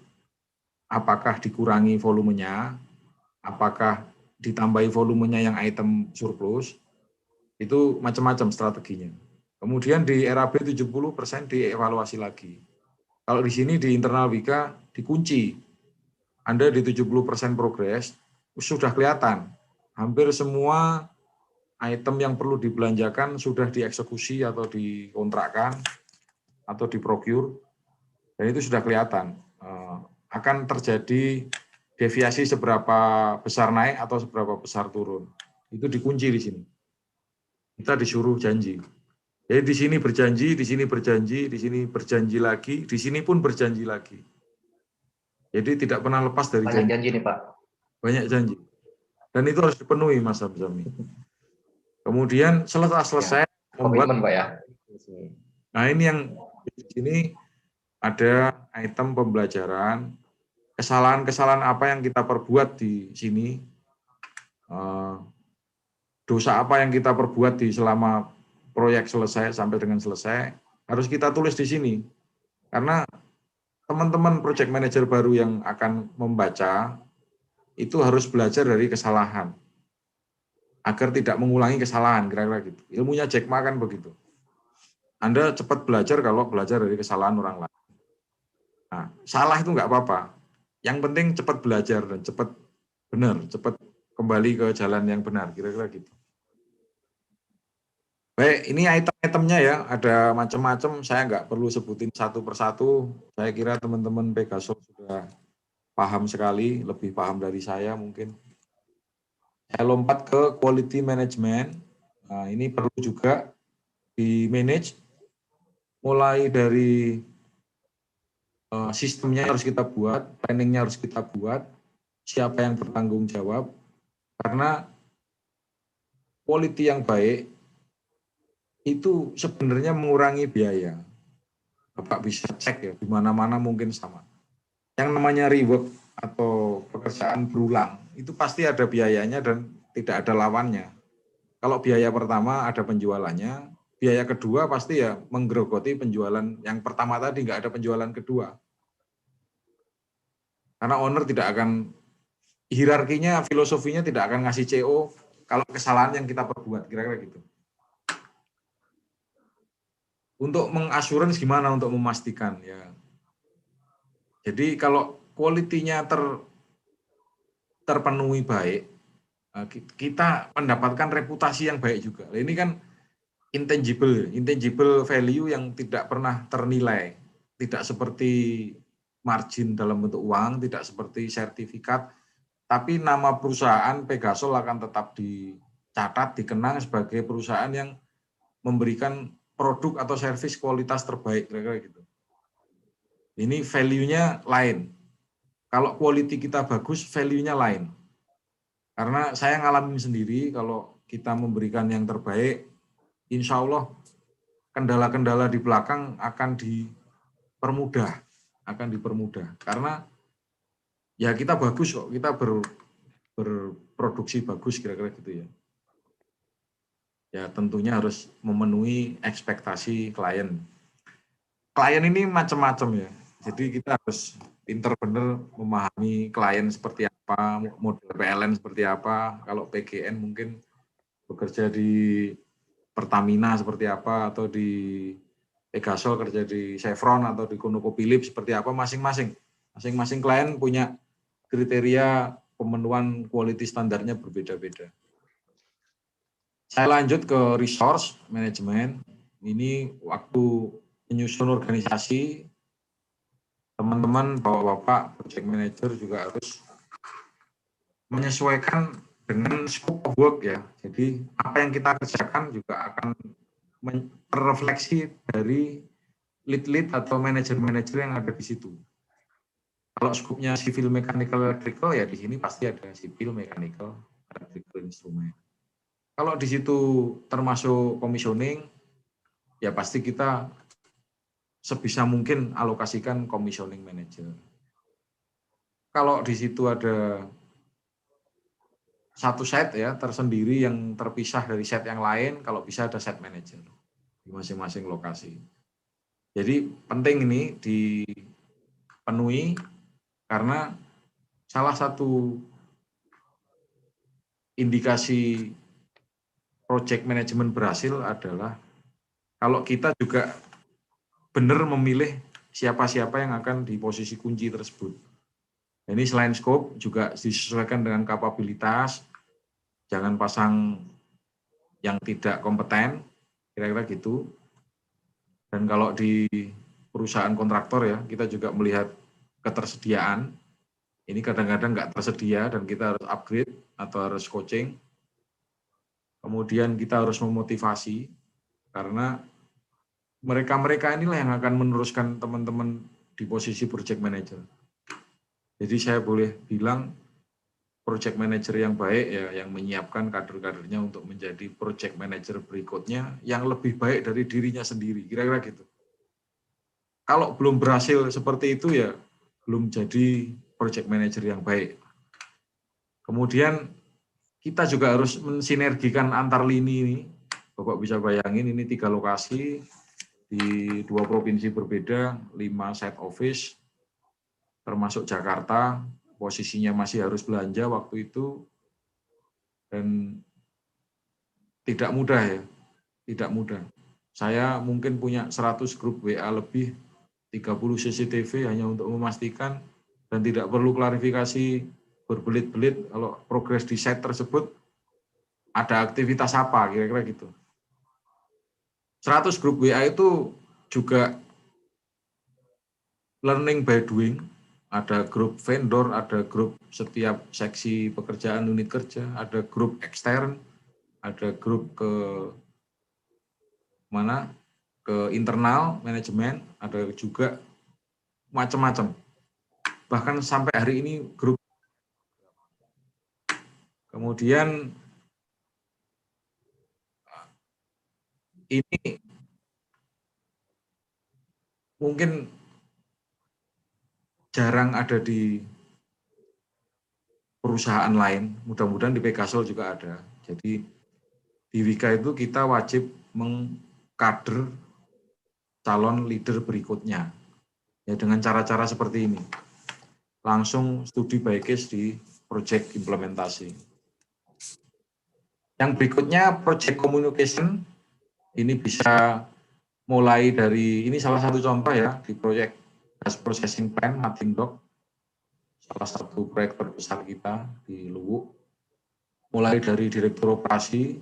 Apakah dikurangi volumenya? Apakah ditambahi volumenya yang item surplus? Itu macam-macam strateginya. Kemudian di RAB 70% dievaluasi lagi. Kalau di sini di internal Wika dikunci. Anda di 70% progres, sudah kelihatan. Hampir semua item yang perlu dibelanjakan sudah dieksekusi atau dikontrakkan atau diprocure. Dan itu sudah kelihatan. Akan terjadi deviasi seberapa besar naik atau seberapa besar turun. Itu dikunci di sini. Kita disuruh janji. Jadi di sini berjanji, di sini berjanji, di sini berjanji lagi, di sini pun berjanji lagi. Jadi tidak pernah lepas dari Banyak janji nih Pak. Banyak janji. Dan itu harus dipenuhi Mas Abzami. Kemudian selesai membuat komitmen Pak ya. Nah ini yang di sini ada item pembelajaran, kesalahan-kesalahan apa yang kita perbuat di sini, dosa apa yang kita perbuat di selama proyek selesai sampai dengan selesai, harus kita tulis di sini. Karena teman-teman project manager baru yang akan membaca, itu harus belajar dari kesalahan. Agar tidak mengulangi kesalahan, kira-kira gitu. Ilmunya Jack Ma kan begitu. Anda cepat belajar kalau belajar dari kesalahan orang lain. Nah, salah itu nggak apa-apa. Yang penting cepat belajar dan cepat benar, cepat kembali ke jalan yang benar, kira-kira gitu. Baik, ini item-itemnya ya, ada macam-macam, saya nggak perlu sebutin satu persatu, saya kira teman-teman Pegaso sudah paham sekali, lebih paham dari saya mungkin. Saya lompat ke quality management, nah ini perlu juga di-manage, mulai dari sistemnya harus kita buat, planningnya harus kita buat, siapa yang bertanggung jawab, karena quality yang baik, itu sebenarnya mengurangi biaya. Bapak bisa cek ya, di mana-mana mungkin sama. Yang namanya rework atau pekerjaan berulang, itu pasti ada biayanya dan tidak ada lawannya. Kalau biaya pertama ada penjualannya, biaya kedua pasti ya menggerogoti penjualan yang pertama tadi, nggak ada penjualan kedua. Karena owner tidak akan, hierarkinya, filosofinya tidak akan ngasih CO kalau kesalahan yang kita perbuat, kira-kira gitu. Untuk mengassurance gimana untuk memastikan ya. Jadi kalau quality-nya terpenuhi baik, kita mendapatkan reputasi yang baik juga. Ini kan intangible value yang tidak pernah ternilai, tidak seperti margin dalam bentuk uang, tidak seperti sertifikat, tapi nama perusahaan Pegasol akan tetap dicatat, dikenang sebagai perusahaan yang memberikan produk atau servis kualitas terbaik, kira-kira gitu. Ini value-nya lain. Kalau quality kita bagus, value-nya lain. Karena saya ngalamin sendiri, kalau kita memberikan yang terbaik, insya Allah kendala-kendala di belakang akan dipermudah. Karena ya kita bagus kok, kita berproduksi bagus, kira-kira gitu ya. Ya tentunya harus memenuhi ekspektasi klien. Klien ini macam-macam ya, jadi kita harus pinter bener memahami klien seperti apa, model PLN seperti apa, kalau PGN mungkin bekerja di Pertamina seperti apa, atau di Pegasol kerja di Chevron atau di ConocoPhillips seperti apa, masing-masing klien punya kriteria pemenuhan quality standarnya berbeda-beda. Saya lanjut ke resource management. Ini waktu menyusun organisasi, teman-teman, bapak-bapak, project manager juga harus menyesuaikan dengan scope of work ya. Jadi apa yang kita kerjakan juga akan terrefleksi dari lead atau manajer-manajer yang ada di situ. Kalau scope-nya civil, mechanical, electrical, ya di sini pasti ada civil, mechanical, electrical, instrumen. Kalau di situ termasuk commissioning, ya pasti kita sebisa mungkin alokasikan commissioning manager. Kalau di situ ada satu set ya tersendiri yang terpisah dari set yang lain, kalau bisa ada set manager di masing-masing lokasi. Jadi penting ini dipenuhi karena salah satu indikasi project management berhasil adalah kalau kita juga benar memilih siapa-siapa yang akan di posisi kunci tersebut. Ini selain scope juga disesuaikan dengan kapabilitas, jangan pasang yang tidak kompeten, kira-kira gitu. Dan kalau di perusahaan kontraktor ya, kita juga melihat ketersediaan. Ini kadang-kadang nggak tersedia dan kita harus upgrade atau harus coaching. Kemudian kita harus memotivasi, karena mereka-mereka inilah yang akan meneruskan teman-teman di posisi project manager. Jadi saya boleh bilang project manager yang baik ya, yang menyiapkan kader-kadernya untuk menjadi project manager berikutnya yang lebih baik dari dirinya sendiri, kira-kira gitu. Kalau belum berhasil seperti itu ya belum jadi project manager yang baik. Kemudian kita juga harus mensinergikan antar lini ini. Bapak bisa bayangin ini 3 lokasi di 2 provinsi berbeda, 5 site office, termasuk Jakarta, posisinya masih harus belanja waktu itu, dan tidak mudah ya, tidak mudah. Saya mungkin punya 100 grup WA lebih, 30 CCTV hanya untuk memastikan, dan tidak perlu klarifikasi berbelit-belit kalau progres di site tersebut ada aktivitas apa, kira-kira gitu. 100 grup WA itu juga learning by doing, ada grup vendor, ada grup setiap seksi pekerjaan unit kerja, ada grup ekstern, ada grup ke mana, ke internal manajemen, ada juga macam-macam. Bahkan sampai hari ini grup. Kemudian ini mungkin jarang ada di perusahaan lain, mudah-mudahan di Pegasol juga ada. Jadi di Wika itu kita wajib mengkader calon leader berikutnya ya dengan cara-cara seperti ini. Langsung studi by case di project implementasi. Yang berikutnya project communication, ini bisa mulai dari, ini salah satu contoh ya, di proyek Gas Processing Plant Mating Dock, salah satu proyek terbesar kita di Luwuk, mulai dari Direktur Operasi,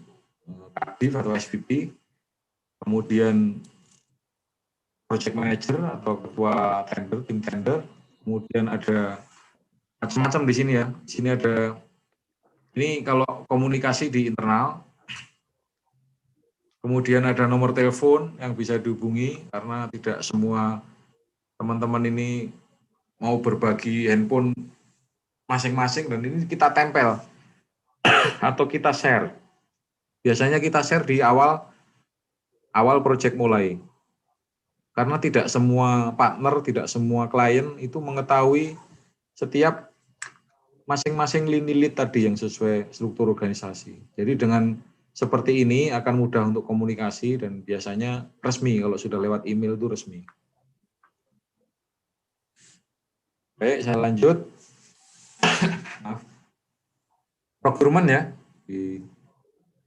Kadif atau SVP, kemudian Project Manager atau Ketua Tender, Tim Tender, kemudian ada macam-macam di sini ya. Di sini ada, ini kalau komunikasi di internal, kemudian ada nomor telepon yang bisa dihubungi, karena tidak semua teman-teman ini mau berbagi handphone masing-masing, dan ini kita tempel atau kita share. Biasanya kita share di awal proyek mulai. Karena tidak semua partner, tidak semua klien itu mengetahui setiap masing-masing lini lead tadi yang sesuai struktur organisasi. Jadi dengan seperti ini akan mudah untuk komunikasi dan biasanya resmi, kalau sudah lewat email itu resmi. Baik, saya lanjut. Procurement ya. Di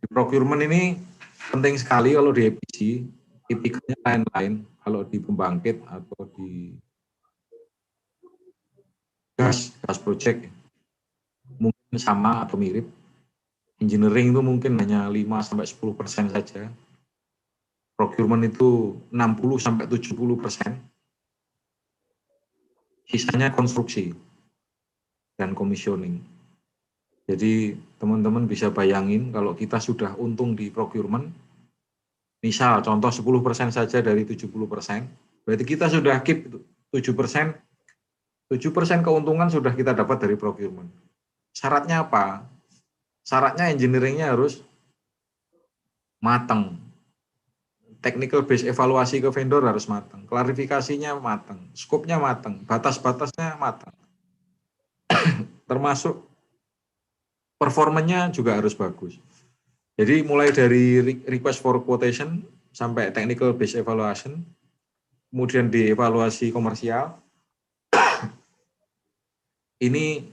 procurement ini penting sekali kalau di EPC, tipiknya lain-lain. Kalau di pembangkit atau di gas project mungkin sama atau mirip. Engineering itu mungkin hanya 5-10% saja. Procurement itu 60-70%. Sisanya konstruksi dan commissioning. Jadi teman-teman bisa bayangin kalau kita sudah untung di procurement, misal contoh 10% saja dari 70%, berarti kita sudah keep 7%, 7% keuntungan sudah kita dapat dari procurement. Syaratnya apa? Syaratnya engineering-nya harus matang. Technical base evaluasi ke vendor harus matang, klarifikasinya matang, skopnya matang, batas-batasnya matang. Termasuk performanya juga harus bagus. Jadi mulai dari request for quotation sampai technical base evaluation, kemudian dievaluasi komersial. Ini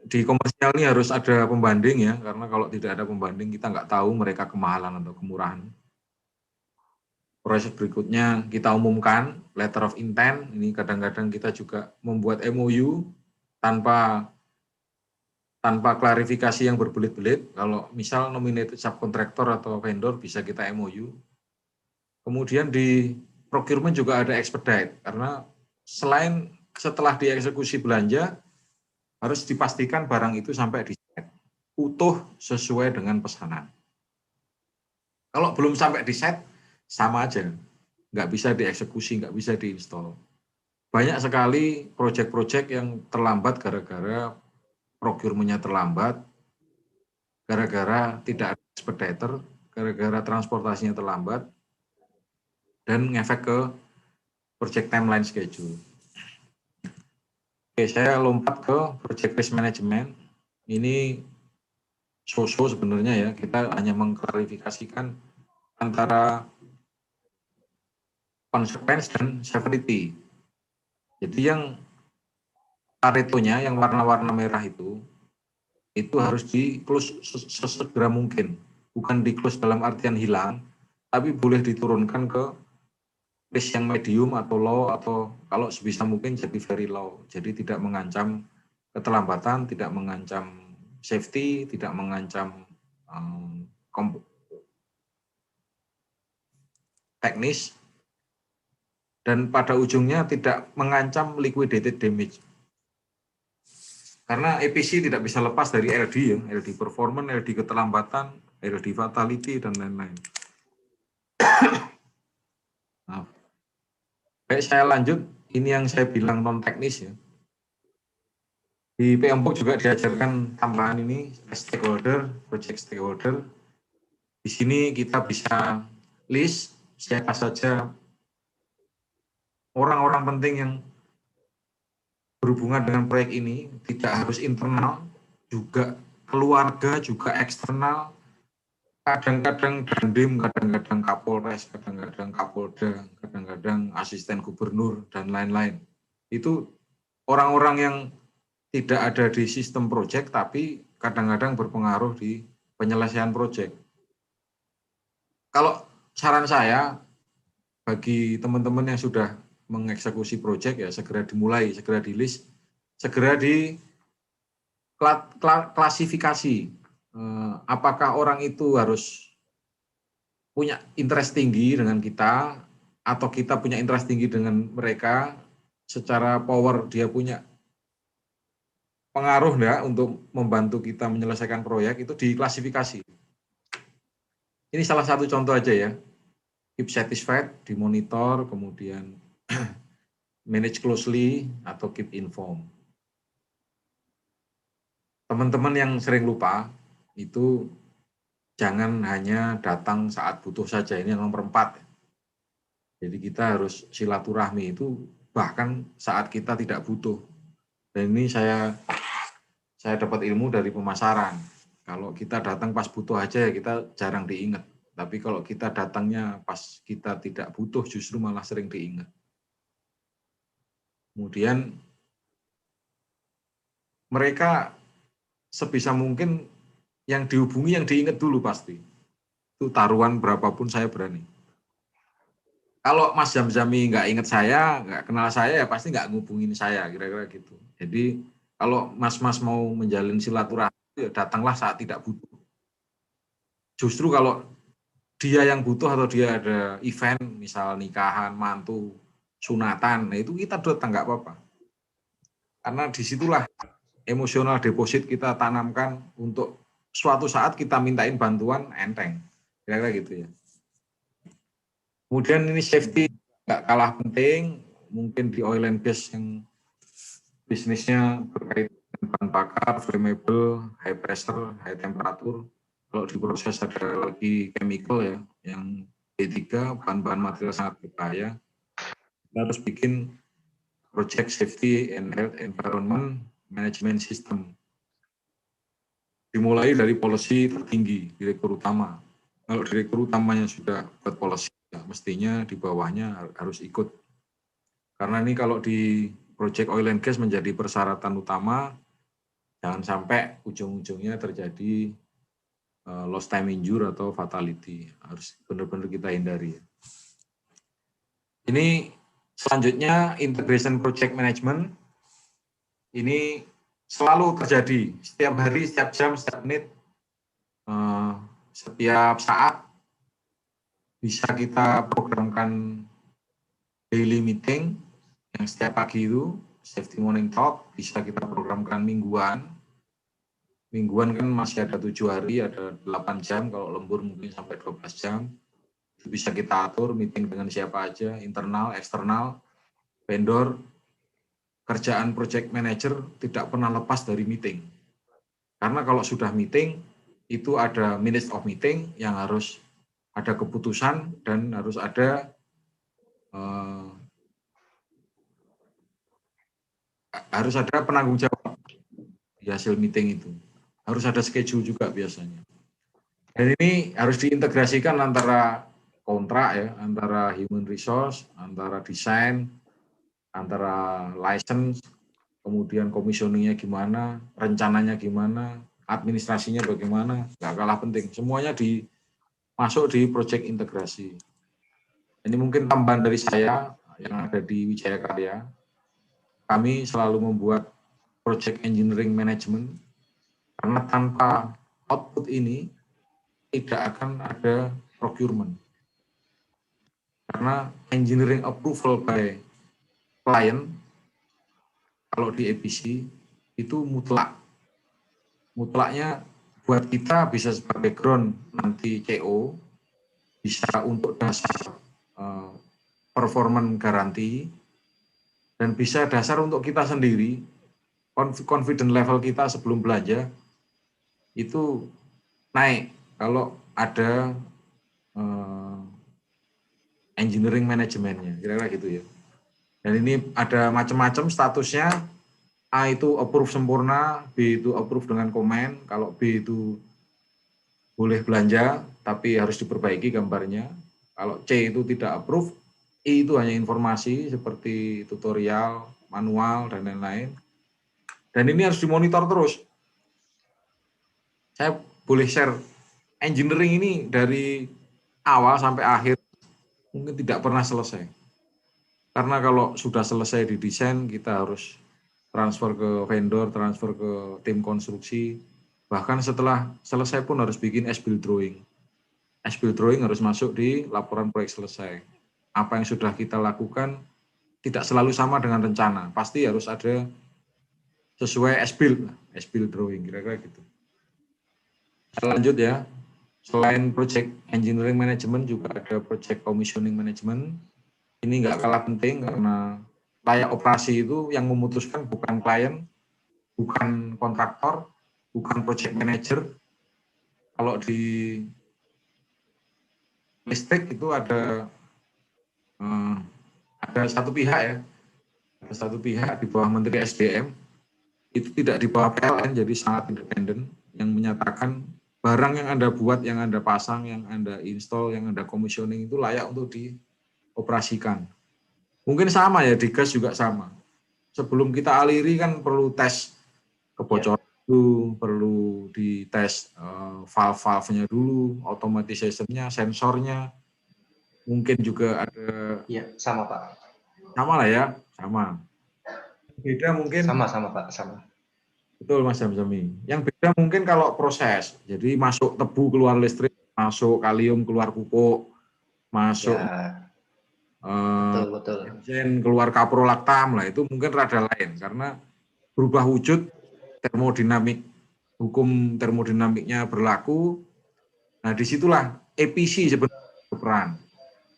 di komersial ini harus ada pembanding ya, karena kalau tidak ada pembanding kita nggak tahu mereka kemahalan atau kemurahan. Proses berikutnya kita umumkan letter of intent. Ini kadang-kadang kita juga membuat MOU tanpa klarifikasi yang berbelit-belit. Kalau misal nominated subkontraktor atau vendor bisa kita MOU. Kemudian di procurement juga ada expedite, karena selain setelah dieksekusi belanja harus dipastikan barang itu sampai di site utuh sesuai dengan pesanan. Kalau belum sampai di site sama aja, nggak bisa dieksekusi, nggak bisa diinstal. Banyak sekali proyek-proyek yang terlambat gara-gara procurement-nya terlambat, gara-gara tidak ada expediter, gara-gara transportasinya terlambat, dan ngefek ke project timeline schedule. Oke, saya lompat ke project risk management. Ini so-so sebenarnya ya, kita hanya mengklarifikasikan antara consequence dan severity. Jadi yang Paretonya, yang warna-warna merah itu harus di close sesegera mungkin. Bukan di close dalam artian hilang, tapi boleh diturunkan ke risk yang medium atau low, atau kalau sebisa mungkin jadi very low. Jadi tidak mengancam keterlambatan, tidak mengancam safety, tidak mengancam teknis, dan pada ujungnya tidak mengancam liquidated damage. Karena EPC tidak bisa lepas dari LD ya, LD performance, LD keterlambatan, LD fatality, dan lain-lain. Nah, baik, saya lanjut. Ini yang saya bilang non-teknis ya. Di PMBOK juga diajarkan tambahan ini, stakeholder, project stakeholder. Di sini kita bisa list siapa saja orang-orang penting yang berhubungan dengan proyek ini, tidak harus internal, juga keluarga, juga eksternal, kadang-kadang dandim, kadang-kadang kapolres, kadang-kadang kapolda, kadang-kadang asisten gubernur, dan lain-lain. Itu orang-orang yang tidak ada di sistem proyek, tapi kadang-kadang berpengaruh di penyelesaian proyek. Kalau saran saya, bagi teman-teman yang sudah mengeksekusi proyek ya segera dimulai, segera di list, segera di klasifikasi. Apakah orang itu harus punya interest tinggi dengan kita, atau kita punya interest tinggi dengan mereka, secara power dia punya pengaruh enggak untuk membantu kita menyelesaikan proyek, itu diklasifikasi. Ini salah satu contoh aja ya. Keep satisfied, dimonitor, kemudian manage closely, atau keep informed. Teman-teman yang sering lupa, itu jangan hanya datang saat butuh saja, ini yang nomor 4. Jadi kita harus silaturahmi itu bahkan saat kita tidak butuh. Dan ini saya dapat ilmu dari pemasaran. Kalau kita datang pas butuh aja ya kita jarang diingat. Tapi kalau kita datangnya pas kita tidak butuh justru malah sering diingat. Kemudian mereka sebisa mungkin yang dihubungi yang diingat dulu pasti. Itu taruhan berapapun saya berani. Kalau Mas Zamzami nggak ingat saya, nggak kenal saya, ya pasti nggak ngubungin saya, kira-kira gitu. Jadi kalau Mas-mas mau menjalin silaturahmi, ya datanglah saat tidak butuh. Justru kalau dia yang butuh atau dia ada event, misal nikahan, mantu, sunatan, nah itu kita datang nggak apa-apa. Karena disitulah emosional deposit kita tanamkan untuk suatu saat kita mintain bantuan enteng, kira-kira gitu ya. Kemudian ini safety nggak kalah penting, mungkin di oil and gas yang bisnisnya berkaitan dengan bahan bakar, flammable, high pressure, high temperature. Kalau di proses ada lagi chemical ya, yang B3, bahan-bahan material sangat berbahaya. Kita harus bikin project safety and health environment management system. Dimulai dari policy tertinggi, direktur utama. Kalau direktur utamanya sudah buat policy, ya mestinya di bawahnya harus ikut. Karena ini kalau di project oil and gas menjadi persyaratan utama, jangan sampai ujung-ujungnya terjadi lost time injury atau fatality. Harus benar-benar kita hindari. Ini selanjutnya integration project management. Ini selalu terjadi setiap hari, setiap jam, setiap menit, setiap saat. Bisa kita programkan daily meeting yang setiap pagi itu, safety morning talk, bisa kita programkan mingguan. Mingguan kan masih ada 7 hari, ada 8 jam, kalau lembur mungkin sampai 12 jam. Itu bisa kita atur meeting dengan siapa aja, internal, eksternal, vendor. Kerjaan project manager tidak pernah lepas dari meeting. Karena kalau sudah meeting, itu ada minutes of meeting yang harus ada keputusan dan harus ada penanggung jawab di hasil meeting itu. Harus ada schedule juga biasanya. Dan ini harus diintegrasikan antara kontrak ya, antara human resource, antara desain, antara license, kemudian commissioningnya gimana, rencananya gimana, administrasinya bagaimana, nggak kalah penting. Semuanya masuk di project integrasi. Ini mungkin tambahan dari saya yang ada di Wijaya Karya. Kami selalu membuat project engineering management, karena tanpa output ini tidak akan ada procurement. Karena engineering approval by client, kalau di EPC, itu mutlak. Mutlaknya buat kita bisa sebagai background nanti CO, bisa untuk dasar performance garanti, dan bisa dasar untuk kita sendiri, confident level kita sebelum belanja, itu naik kalau ada engineering manajemennya, kira-kira gitu ya. Dan ini ada macam-macam statusnya. A itu approve sempurna, B itu approve dengan komen. Kalau B itu boleh belanja, tapi harus diperbaiki gambarnya. Kalau C itu tidak approve, I itu hanya informasi seperti tutorial, manual, dan lain-lain. Dan ini harus dimonitor terus. Saya boleh share engineering ini dari awal sampai akhir mungkin tidak pernah selesai. Karena kalau sudah selesai didesain, kita harus transfer ke vendor, transfer ke tim konstruksi. Bahkan setelah selesai pun harus bikin as-built drawing. As-built drawing harus masuk di laporan proyek selesai. Apa yang sudah kita lakukan tidak selalu sama dengan rencana. Pasti harus ada sesuai as-built drawing, kira-kira gitu. Lanjut ya. Selain project engineering management juga ada project commissioning management. Ini nggak kalah penting karena layak operasi itu yang memutuskan bukan klien, bukan kontraktor, bukan project manager. Kalau di listrik itu ada satu pihak ya, ada satu pihak di bawah Menteri SDM, itu tidak di bawah PLN, jadi sangat independen, yang menyatakan barang yang Anda buat, yang Anda pasang, yang Anda install, yang Anda commissioning itu layak untuk dioperasikan. Mungkin sama ya, di gas juga sama. Sebelum kita aliri kan perlu tes kebocoran dulu, perlu dites valve-valve-nya dulu, automatization-nya, sensornya. Mungkin juga ada... Iya, sama Pak. Sama lah ya, sama. Beda mungkin... Sama Pak, sama. Betul Mas Jamzami. Yang beda mungkin kalau proses. Jadi masuk tebu keluar listrik, masuk kalium keluar pupuk, masuk... Ya. Betul. Bensin keluar kaprolaktam lah, itu mungkin rada lain karena berubah wujud, termodinamik, hukum termodinamiknya berlaku. Nah disitulah EPC sebenarnya berperan,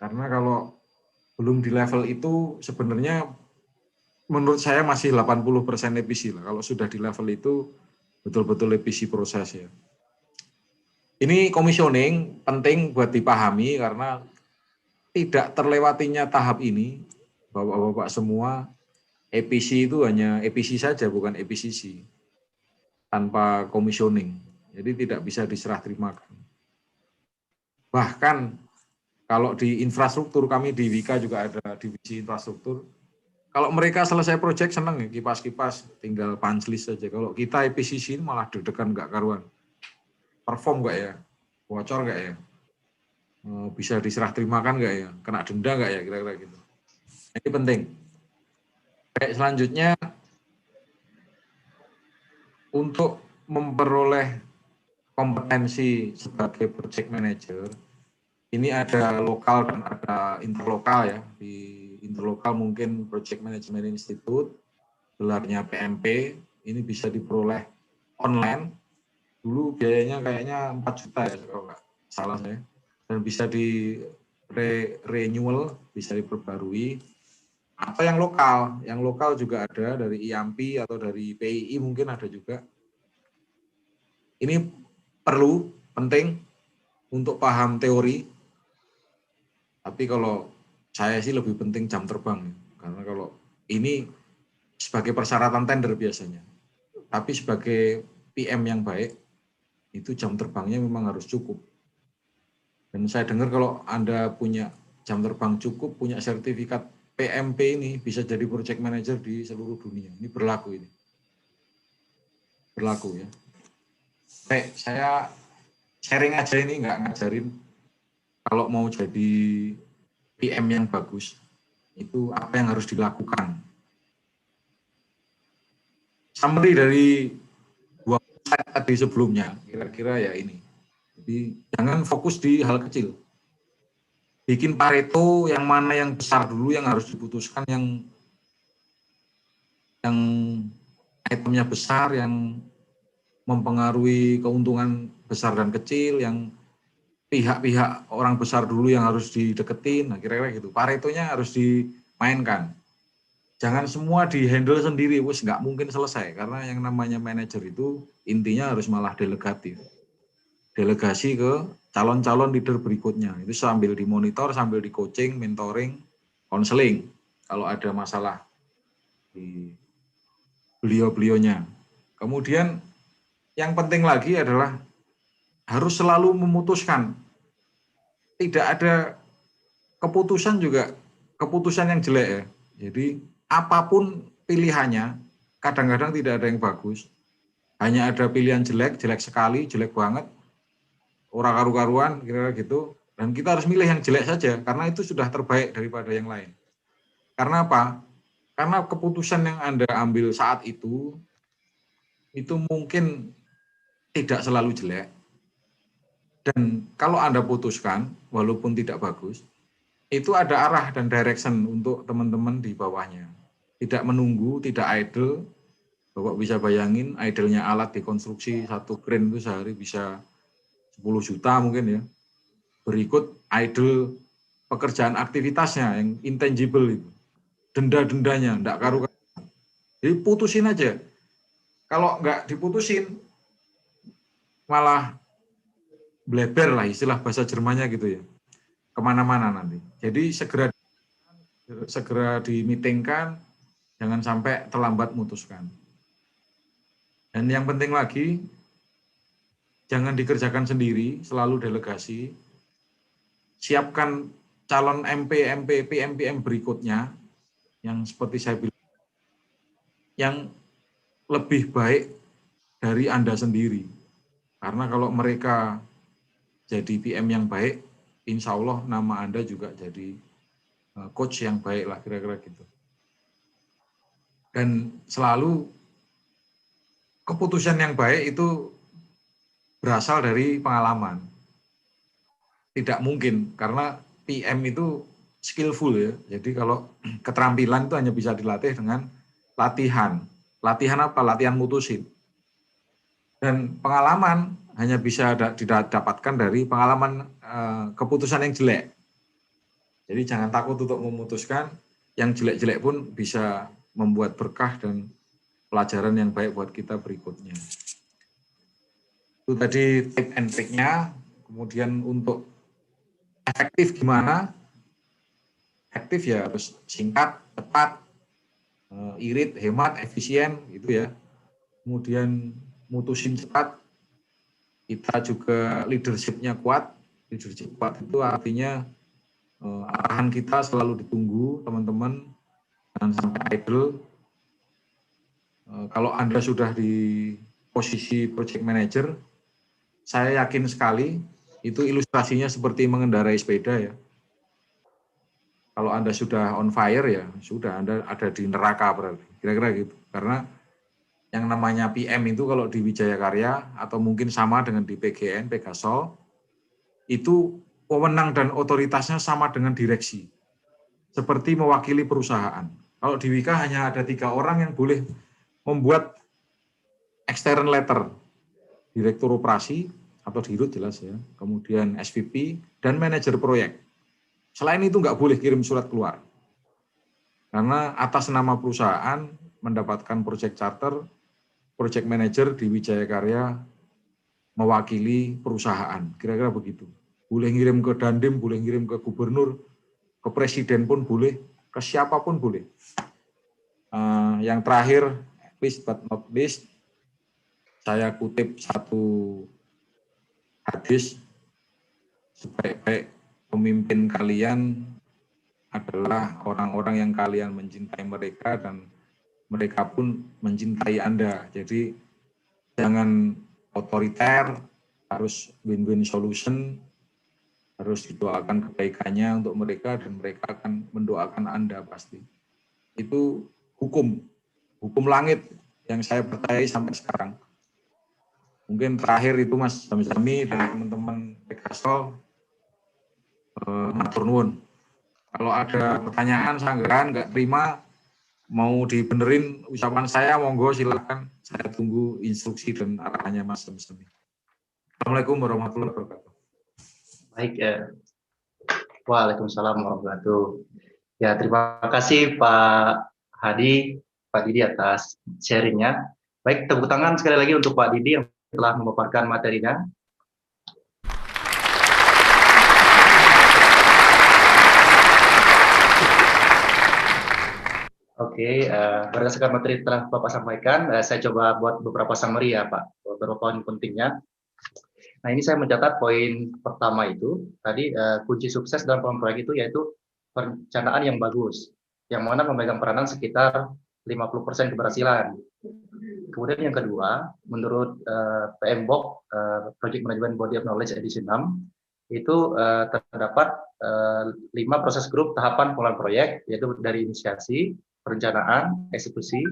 karena kalau belum di level itu sebenarnya menurut saya masih 80% EPC lah. Kalau sudah di level itu betul-betul EPC proses ya. Ini commissioning penting buat dipahami karena tidak terlewatinya tahap ini, Bapak-bapak semua, EPC itu hanya EPC saja, bukan EPCC, tanpa commissioning. Jadi tidak bisa diserah terimakan. Bahkan kalau di infrastruktur, kami di Wika juga ada divisi infrastruktur, kalau mereka selesai proyek senang ya, kipas-kipas, tinggal punch list saja. Kalau kita EPCC malah deg-degan nggak karuan. Perform nggak ya? Bocor nggak ya? Bisa diserah terimakan nggak ya, kena denda nggak ya, kira-kira gitu. Ini penting. Baik, selanjutnya untuk memperoleh kompetensi sebagai project manager, ini ada lokal dan ada interlokal ya. Di interlokal mungkin Project Management Institute, gelarnya PMP, ini bisa diperoleh online. Dulu biayanya kayaknya 4 juta ya kalau nggak salah saya. Dan bisa di renewal, bisa diperbarui. Atau yang lokal juga ada dari IAMPI atau dari PII mungkin ada juga. Ini perlu, penting untuk paham teori. Tapi kalau saya sih lebih penting jam terbang, karena kalau ini sebagai persyaratan tender biasanya. Tapi sebagai PM yang baik, itu jam terbangnya memang harus cukup. Dan saya dengar kalau Anda punya jam terbang cukup, punya sertifikat PMP ini, bisa jadi project manager di seluruh dunia. Ini berlaku ini. Berlaku ya. Baik, saya sharing aja ini, nggak ngajarin. Kalau mau jadi PM yang bagus, itu apa yang harus dilakukan. Summary dari 2 slide tadi sebelumnya, kira-kira ya ini. Jadi jangan fokus di hal kecil. Bikin Pareto yang mana yang besar dulu yang harus diputuskan, yang itemnya besar, yang mempengaruhi keuntungan besar dan kecil, yang pihak-pihak orang besar dulu yang harus dideketin. Nah kira-kira gitu. Paretonya harus dimainkan. Jangan semua di-handle sendiri, wis nggak mungkin selesai. Karena yang namanya manajer itu intinya harus malah delegatif. Delegasi ke calon-calon leader berikutnya. Itu sambil dimonitor, sambil di coaching, mentoring, konseling. Kalau ada masalah di beliau-beliaunya. Kemudian yang penting lagi adalah harus selalu memutuskan. Tidak ada keputusan juga, keputusan yang jelek ya. Jadi apapun pilihannya, kadang-kadang tidak ada yang bagus. Hanya ada pilihan jelek, jelek sekali, jelek banget. Orang karu-karuan, kira-kira gitu. Dan kita harus milih yang jelek saja, karena itu sudah terbaik daripada yang lain. Karena apa? Karena keputusan yang Anda ambil saat itu mungkin tidak selalu jelek. Dan kalau Anda putuskan, walaupun tidak bagus, itu ada arah dan direction untuk teman-teman di bawahnya. Tidak menunggu, tidak idle. Bapak bisa bayangin, idle-nya alat dikonstruksi, satu crane itu sehari bisa 10 juta mungkin ya. Berikut idle pekerjaan aktivitasnya yang intangible itu. Denda-dendanya, enggak karu-karu. Jadi putusin aja. Kalau enggak diputusin, malah bleber lah istilah bahasa Jermannya gitu ya. Kemana-mana nanti. Jadi segera dimitingkan, jangan sampai terlambat memutuskan. Dan yang penting lagi, jangan dikerjakan sendiri, selalu delegasi. Siapkan calon MP, MP, PM, PM berikutnya, yang seperti saya bilang, yang lebih baik dari Anda sendiri. Karena kalau mereka jadi PM yang baik, insya Allah nama Anda juga jadi coach yang baik lah, kira-kira gitu. Dan selalu keputusan yang baik itu berasal dari pengalaman. Tidak mungkin, karena PM itu skillful ya. Jadi kalau keterampilan itu hanya bisa dilatih dengan latihan. Latihan apa? Latihan mutusin. Dan pengalaman hanya bisa didapatkan dari pengalaman keputusan yang jelek. Jadi jangan takut untuk memutuskan, yang jelek-jelek pun bisa membuat berkah dan pelajaran yang baik buat kita berikutnya. Itu tadi tip and trick-nya. Kemudian untuk efektif gimana? Efektif ya harus singkat, cepat, irit, hemat, efisien gitu ya. Kemudian mutusin cepat. Kita juga leadership-nya kuat. Leadership kuat itu artinya arahan kita selalu ditunggu, teman-teman. Jangan sampai idle. Kalau Anda sudah di posisi project manager, saya yakin sekali itu ilustrasinya seperti mengendarai sepeda ya. Kalau Anda sudah on fire ya, sudah Anda ada di neraka berarti. Kira-kira gitu. Karena yang namanya PM itu kalau di Wijaya Karya atau mungkin sama dengan di PGN, Pegasol, itu wewenang dan otoritasnya sama dengan direksi. Seperti mewakili perusahaan. Kalau di Wika hanya ada 3 orang yang boleh membuat external letter. Direktur operasi atau dirut jelas ya, kemudian SVP dan manajer proyek. Selain itu nggak boleh kirim surat keluar. Karena atas nama perusahaan mendapatkan project charter, project manager di Wijaya Karya mewakili perusahaan. Kira-kira begitu. Boleh ngirim ke Dandim, boleh ngirim ke gubernur, ke presiden pun boleh, ke siapapun boleh. Yang terakhir, least but not least, saya kutip satu hadis, sebaik-baik pemimpin kalian adalah orang-orang yang kalian mencintai mereka dan mereka pun mencintai Anda. Jadi jangan otoriter, harus win-win solution, harus didoakan kebaikannya untuk mereka dan mereka akan mendoakan Anda pasti. Itu hukum langit yang saya percayai sampai sekarang. Mungkin terakhir itu Mas Zami dan teman-teman Pegasol, matur nuwun. Kalau ada pertanyaan, sanggahan, nggak terima, mau dibenerin ucapan saya, monggo silakan. Saya tunggu instruksi dan arahannya Mas Zami. Assalamualaikum warahmatullahi wabarakatuh. Baik, Waalaikumsalam warahmatullahi wabarakatuh. Ya, terima kasih Pak Hadi, Pak Didi atas sharingnya. Baik, tepuk tangan sekali lagi untuk Pak Didi yang telah memaparkan materinya. Oke, berdasarkan materi telah Bapak sampaikan, saya coba buat beberapa summary ya Pak, beberapa poin pentingnya. Nah, ini saya mencatat poin pertama itu, tadi kunci sukses dalam proyek itu yaitu perencanaan yang bagus, yang mana memegang peranan sekitar 50% keberhasilan. Kemudian yang kedua, menurut PMBOK, Project Management Body of Knowledge Edition 6, itu terdapat 5 proses grup tahapan pengelolaan proyek, yaitu dari inisiasi, perencanaan, eksekusi,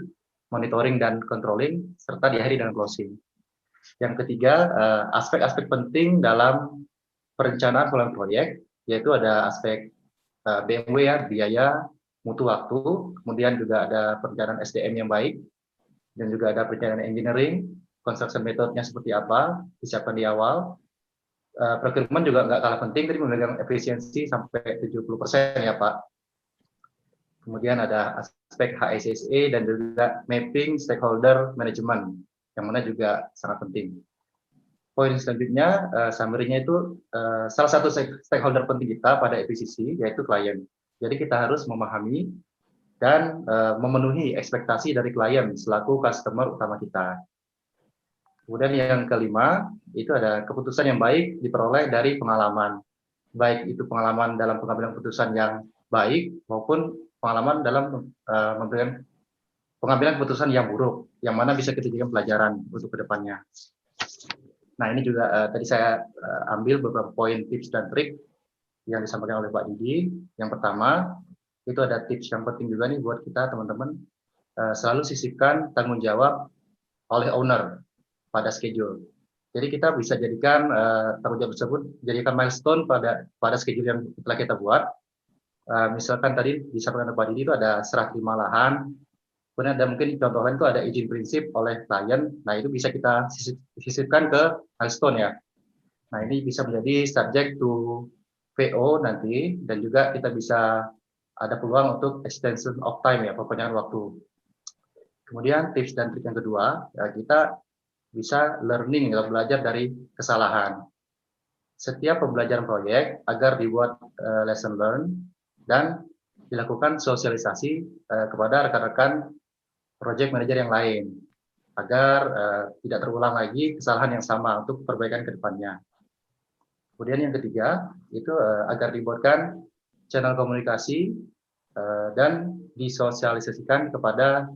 monitoring dan controlling, serta diakhiri dengan closing. Yang ketiga, aspek-aspek penting dalam perencanaan pengelolaan proyek, yaitu ada aspek BMW ya, biaya, mutu waktu, kemudian juga ada perencanaan SDM yang baik, dan juga ada perencanaan engineering, construction metode-nya seperti apa, disiapkan di awal. Procurement juga nggak kalah penting, tadi memegang efisiensi sampai 70% ya Pak. Kemudian ada aspek HSSE dan juga mapping stakeholder management, yang mana juga sangat penting. Poin selanjutnya, summary-nya itu salah satu stakeholder penting kita pada FPCC, yaitu klien. Jadi kita harus memahami dan memenuhi ekspektasi dari klien selaku customer utama kita. Kemudian yang kelima, itu ada keputusan yang baik diperoleh dari pengalaman. Baik itu pengalaman dalam pengambilan keputusan yang baik maupun pengalaman dalam memberikan pengambilan keputusan yang buruk, yang mana bisa kita jadikan pelajaran untuk kedepannya. Nah, ini juga tadi saya ambil beberapa poin tips dan trik yang disampaikan oleh Pak Didi. Yang pertama, itu ada tips yang penting juga nih buat kita teman-teman, selalu sisipkan tanggung jawab oleh owner pada schedule. Jadi kita bisa jadikan tanggung jawab tersebut jadikan milestone pada schedule yang telah kita buat. Misalkan tadi disampaikan oleh Pak Didi itu ada serah terima lahan, kemudian ada mungkin contoh lain itu ada izin prinsip oleh klien. Nah, itu bisa kita sisipkan ke milestone ya. Nah, ini bisa menjadi subject to PO nanti, dan juga kita bisa ada peluang untuk extension of time ya, perpanjangan waktu. Kemudian tips dan trik yang kedua, ya, kita bisa learning atau belajar dari kesalahan. Setiap pembelajaran proyek agar dibuat lesson learn dan dilakukan sosialisasi kepada rekan-rekan project manager yang lain agar tidak terulang lagi kesalahan yang sama untuk perbaikan ke depannya. Kemudian yang ketiga itu agar dibuatkan channel komunikasi dan disosialisasikan kepada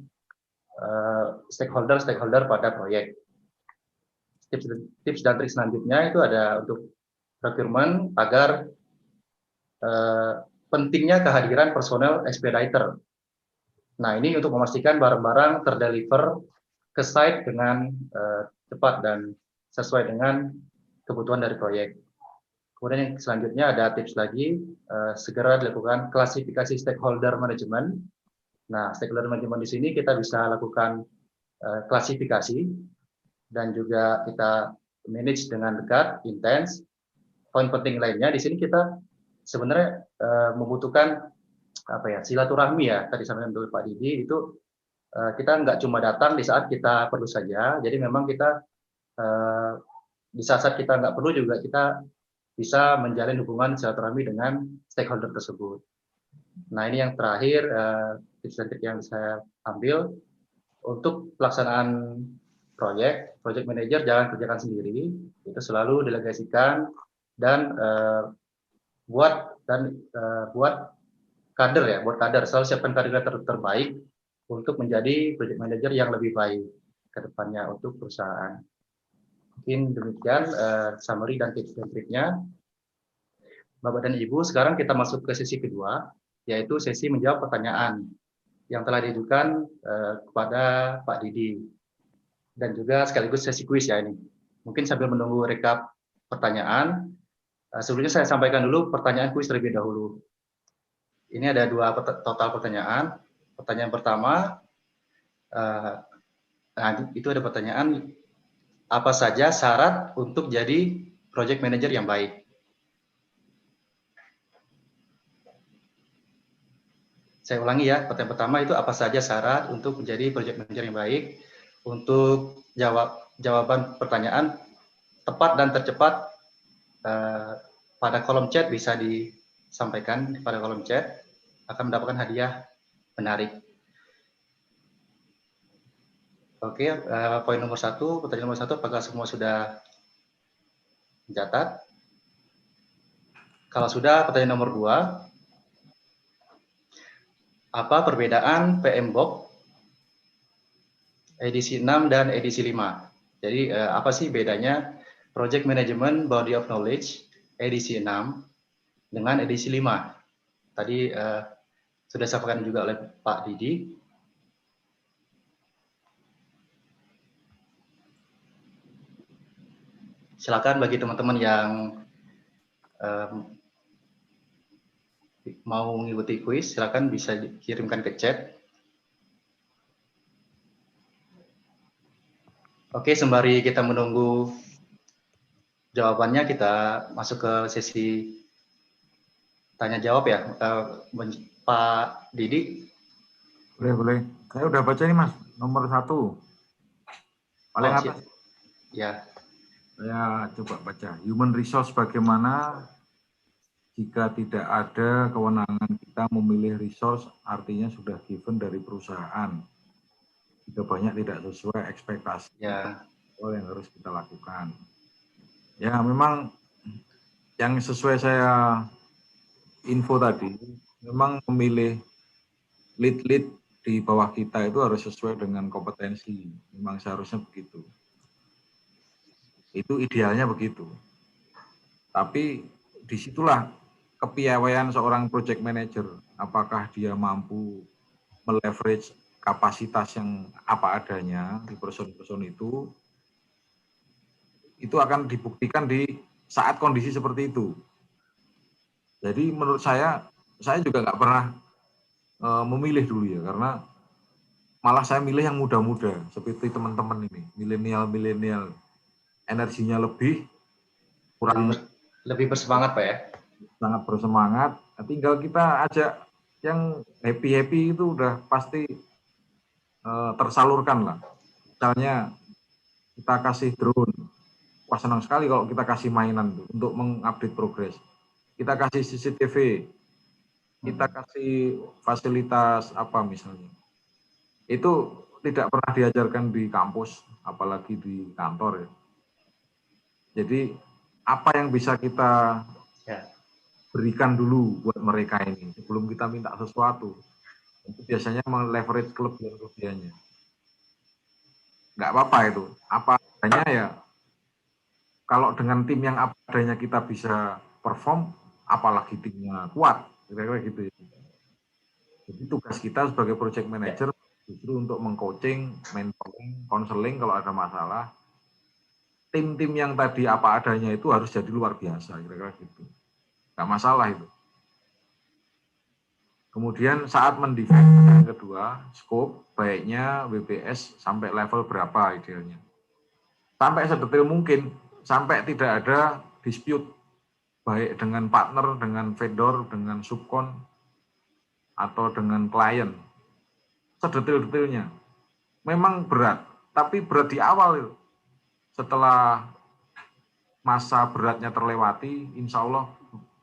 stakeholder pada proyek. Tips dan trik selanjutnya itu ada untuk procurement agar pentingnya kehadiran personel expediter. Nah, ini untuk memastikan barang-barang terdeliver ke site dengan cepat dan sesuai dengan kebutuhan dari proyek. Kemudian yang selanjutnya ada tips lagi, segera dilakukan klasifikasi stakeholder management. Nah, stakeholder management di sini kita bisa lakukan klasifikasi dan juga kita manage dengan dekat, intens. Poin penting lainnya di sini kita sebenarnya membutuhkan silaturahmi ya. Tadi sampaikan oleh Pak Didi itu kita nggak cuma datang di saat kita perlu saja. Jadi memang kita di saat kita nggak perlu juga kita bisa menjalin hubungan silaturahmi dengan stakeholder tersebut. Nah, ini yang terakhir tips dan trik yang saya ambil untuk pelaksanaan project manager jangan kerjakan sendiri, itu selalu delegasikan dan buat kader selalu siapkan kader terbaik untuk menjadi project manager yang lebih baik ke depannya untuk perusahaan. Mungkin demikian summary dan tips dan triknya. Bapak dan Ibu, sekarang kita masuk ke sesi kedua, yaitu sesi menjawab pertanyaan yang telah diajukan kepada Pak Didi. Dan juga sekaligus sesi kuis ya ini. Mungkin sambil menunggu rekap pertanyaan, sebelumnya saya sampaikan dulu pertanyaan kuis terlebih dahulu. Ini ada 2 total pertanyaan. Pertanyaan pertama, itu ada pertanyaan, apa saja syarat untuk jadi project manager yang baik? Saya ulangi ya, pertanyaan pertama itu apa saja syarat untuk menjadi project manager yang baik? Untuk jawaban pertanyaan tepat dan tercepat pada kolom chat bisa disampaikan pada kolom chat, akan mendapatkan hadiah menarik. Oke, poin nomor 1, pertanyaan nomor 1, apakah semua sudah mencatat? Kalau sudah, pertanyaan nomor 2, apa perbedaan PMBOK edisi 6 dan edisi 5. Jadi apa sih bedanya Project Management Body of Knowledge edisi 6 dengan edisi 5. Tadi sudah disampaikan juga oleh Pak Didi. Silakan bagi teman-teman yang mau mengikuti kuis, silakan bisa dikirimkan ke chat. Oke, sembari kita menunggu jawabannya, kita masuk ke sesi tanya jawab ya. Pak Didi. Boleh. Saya udah baca nih Mas, nomor 1. Paling atas. Ya. Saya coba baca. Human resource bagaimana jika tidak ada kewenangan kita memilih resource, artinya sudah given dari perusahaan. Jika banyak tidak sesuai ekspektasi, Ya. yang harus kita lakukan. Ya, memang yang sesuai saya info tadi, memang memilih lead di bawah kita itu harus sesuai dengan kompetensi. Memang seharusnya begitu. Itu idealnya begitu. Tapi disitulah kepiawaian seorang project manager. Apakah dia mampu meleverage kapasitas yang apa adanya di person-person itu akan dibuktikan di saat kondisi seperti itu. Jadi menurut saya juga nggak pernah memilih dulu ya, karena malah saya milih yang muda-muda seperti teman-teman ini, milenial, energinya lebih, kurang lebih bersemangat Pak ya. Sangat bersemangat. Tinggal kita ajak yang happy itu udah pasti tersalurkan lah. Misalnya kita kasih drone, wah senang sekali kalau kita kasih mainan tuh, untuk mengupdate progres. Kita kasih CCTV, kita kasih fasilitas apa misalnya. Itu tidak pernah diajarkan di kampus, apalagi di kantor ya. Jadi apa yang bisa kita berikan dulu buat mereka ini sebelum kita minta sesuatu. Itu biasanya meleverage kelebihan-kelebihannya. Nggak apa-apa itu. Apa adanya ya, kalau dengan tim yang apa adanya kita bisa perform, apalagi timnya kuat, kira-kira gitu ya. Jadi tugas kita sebagai project manager justru untuk mengcoaching, mentoring, konseling kalau ada masalah. Tim-tim yang tadi apa adanya itu harus jadi luar biasa, kira-kira gitu. Nggak masalah itu. Kemudian saat mendefine yang kedua, scope baiknya WBS sampai level berapa idealnya. Sampai sedetail mungkin, sampai tidak ada dispute baik dengan partner, dengan vendor, dengan subkon, atau dengan klien. Sedetail-detailnya. Memang berat, tapi berat di awal itu. Setelah masa beratnya terlewati, insya Allah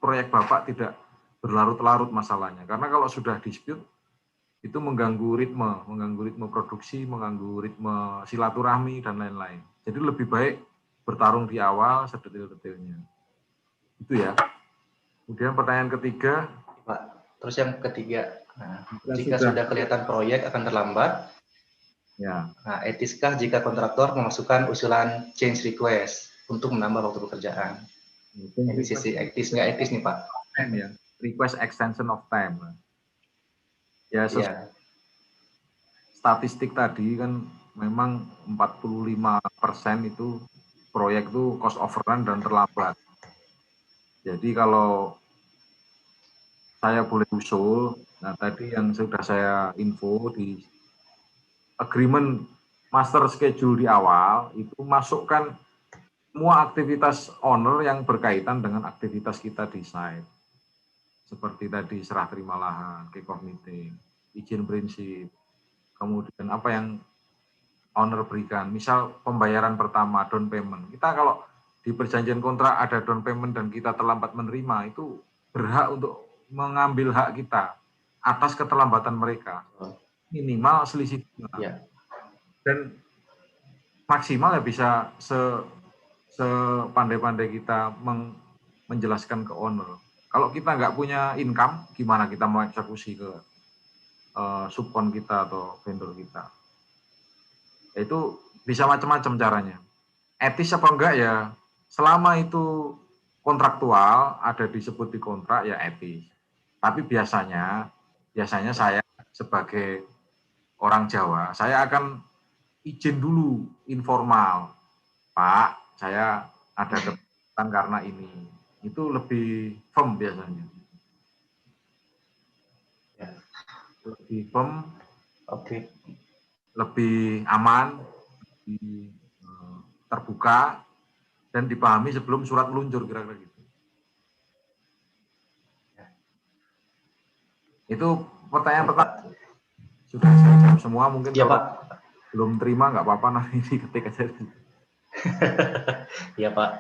proyek Bapak tidak berlarut-larut masalahnya. Karena kalau sudah dispute, itu mengganggu ritme produksi, mengganggu ritme silaturahmi, dan lain-lain. Jadi lebih baik bertarung di awal, sedetail-detailnya. Itu ya. Kemudian pertanyaan ketiga. Pak, terus yang ketiga, jika sudah kelihatan proyek akan terlambat, ya. Nah, etiskah jika kontraktor memasukkan usulan change request untuk menambah waktu pekerjaan? Ini sisi etis nggak etis nih Pak? Ya. Request extension of time. Ya, statistik tadi kan memang 45% itu proyek itu cost overrun dan terlambat. Jadi kalau saya boleh usul, nah tadi yang sudah saya info di agreement master schedule di awal, itu masukkan semua aktivitas owner yang berkaitan dengan aktivitas kita di site. Seperti tadi serah terima lahan, kick-off meeting, izin prinsip, kemudian apa yang owner berikan, misal pembayaran pertama, down payment. Kita kalau di perjanjian kontrak ada down payment dan kita terlambat menerima, itu berhak untuk mengambil hak kita atas keterlambatan mereka. Minimal selisih bunga. Ya. Dan maksimal ya bisa sepandai-pandai kita menjelaskan ke owner. Kalau kita nggak punya income, gimana kita mau eksekusi ke subkon kita atau vendor kita? Itu bisa macam-macam caranya. Etis apa enggak ya, selama itu kontraktual, ada disebut di kontrak ya etis. Tapi biasanya saya sebagai orang Jawa, saya akan izin dulu informal. Pak, saya ada keberatan karena ini. Itu lebih firm biasanya. Lebih firm, lebih aman, lebih terbuka, dan dipahami sebelum surat meluncur, kira-kira gitu. Itu pertanyaan pertama. Sudah saya jawab semua, mungkin ya, kalau Pak. belum terima nggak apa-apa, nah ini ketik aja. Iya, Pak.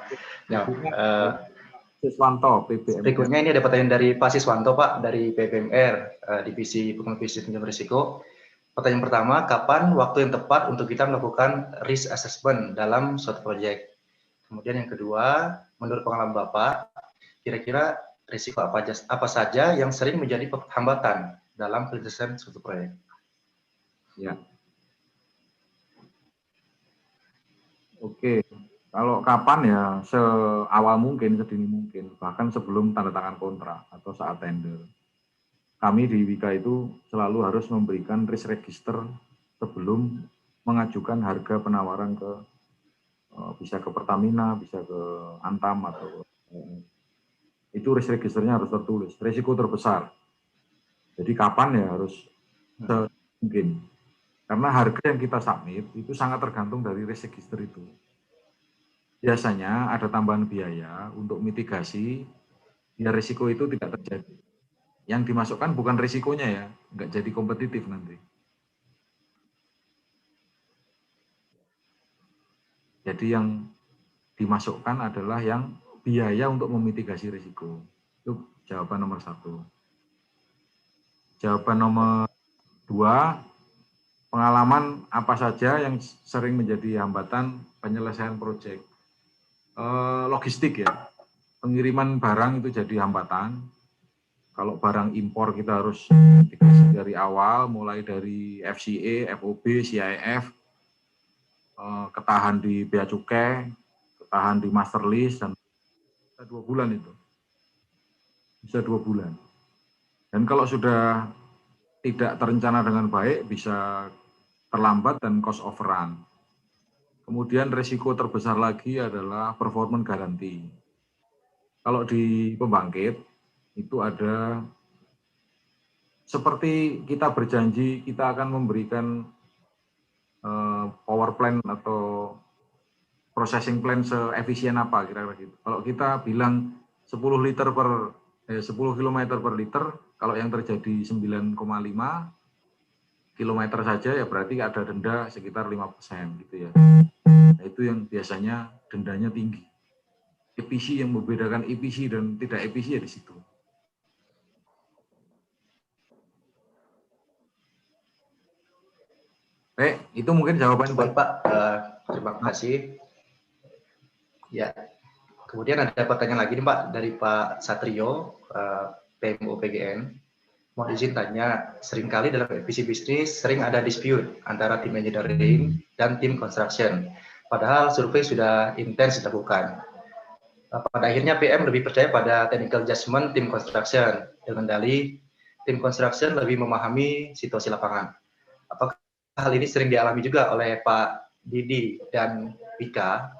Ya, Siswanto, PBM. berikutnya ini ada pertanyaan dari Pak Siswanto, Pak, dari PPMR, Divisi Pengembangan Bisnis dan Risiko. Pertanyaan pertama, kapan waktu yang tepat untuk kita melakukan risk assessment dalam suatu proyek? Kemudian yang kedua, menurut pengalaman Bapak, kira-kira risiko apa saja yang sering menjadi hambatan dalam penyelesaian suatu proyek? Ya. Oke, kalau kapan ya seawal mungkin, sedini mungkin, bahkan sebelum tanda tangan kontrak atau saat tender. Kami di Wika itu selalu harus memberikan risk register sebelum mengajukan harga penawaran ke bisa ke Pertamina, bisa ke Antam atau itu risk registernya harus tertulis. Risiko terbesar. Jadi kapan ya harus mungkin. Karena harga yang kita submit itu sangat tergantung dari risk register itu. Biasanya ada tambahan biaya untuk mitigasi biar risiko itu tidak terjadi. Yang dimasukkan bukan risikonya ya, nggak jadi kompetitif nanti. Jadi yang dimasukkan adalah yang biaya untuk memitigasi risiko. Itu jawaban nomor 1. Jawaban nomor 2, pengalaman apa saja yang sering menjadi hambatan penyelesaian proyek. Logistik ya, pengiriman barang itu jadi hambatan. Kalau barang impor kita harus mitigasi dari awal, mulai dari FCA, FOB, CIF, ketahan di bea cukai, ketahan di master list, dan bisa 2 bulan itu. Bisa 2 bulan. Dan kalau sudah tidak terencana dengan baik, bisa terlambat dan cost overrun. Kemudian risiko terbesar lagi adalah performance garanti. Kalau di pembangkit, itu ada seperti kita berjanji kita akan memberikan power plant atau processing plant seefisien apa kira-kira gitu. Kalau kita bilang 10 km per liter, kalau yang terjadi 9,5 km saja ya berarti ada denda sekitar 5% gitu ya. Nah, itu yang biasanya dendanya tinggi. EPC yang membedakan EPC dan tidak EPC ya di situ. Itu mungkin jawaban Baik, Pak. Terima kasih. Ya. Kemudian ada pertanyaan lagi nih, Pak, dari Pak Satrio, PMO PGN. Mau izin tanya, seringkali dalam visi bisnis sering ada dispute antara tim engineering dan tim construction. Padahal survei sudah intens dilakukan. Pada akhirnya PM lebih percaya pada technical judgment tim construction dengan dalih tim construction lebih memahami situasi lapangan. Apakah hal ini sering dialami juga oleh Pak Didi dan Wika?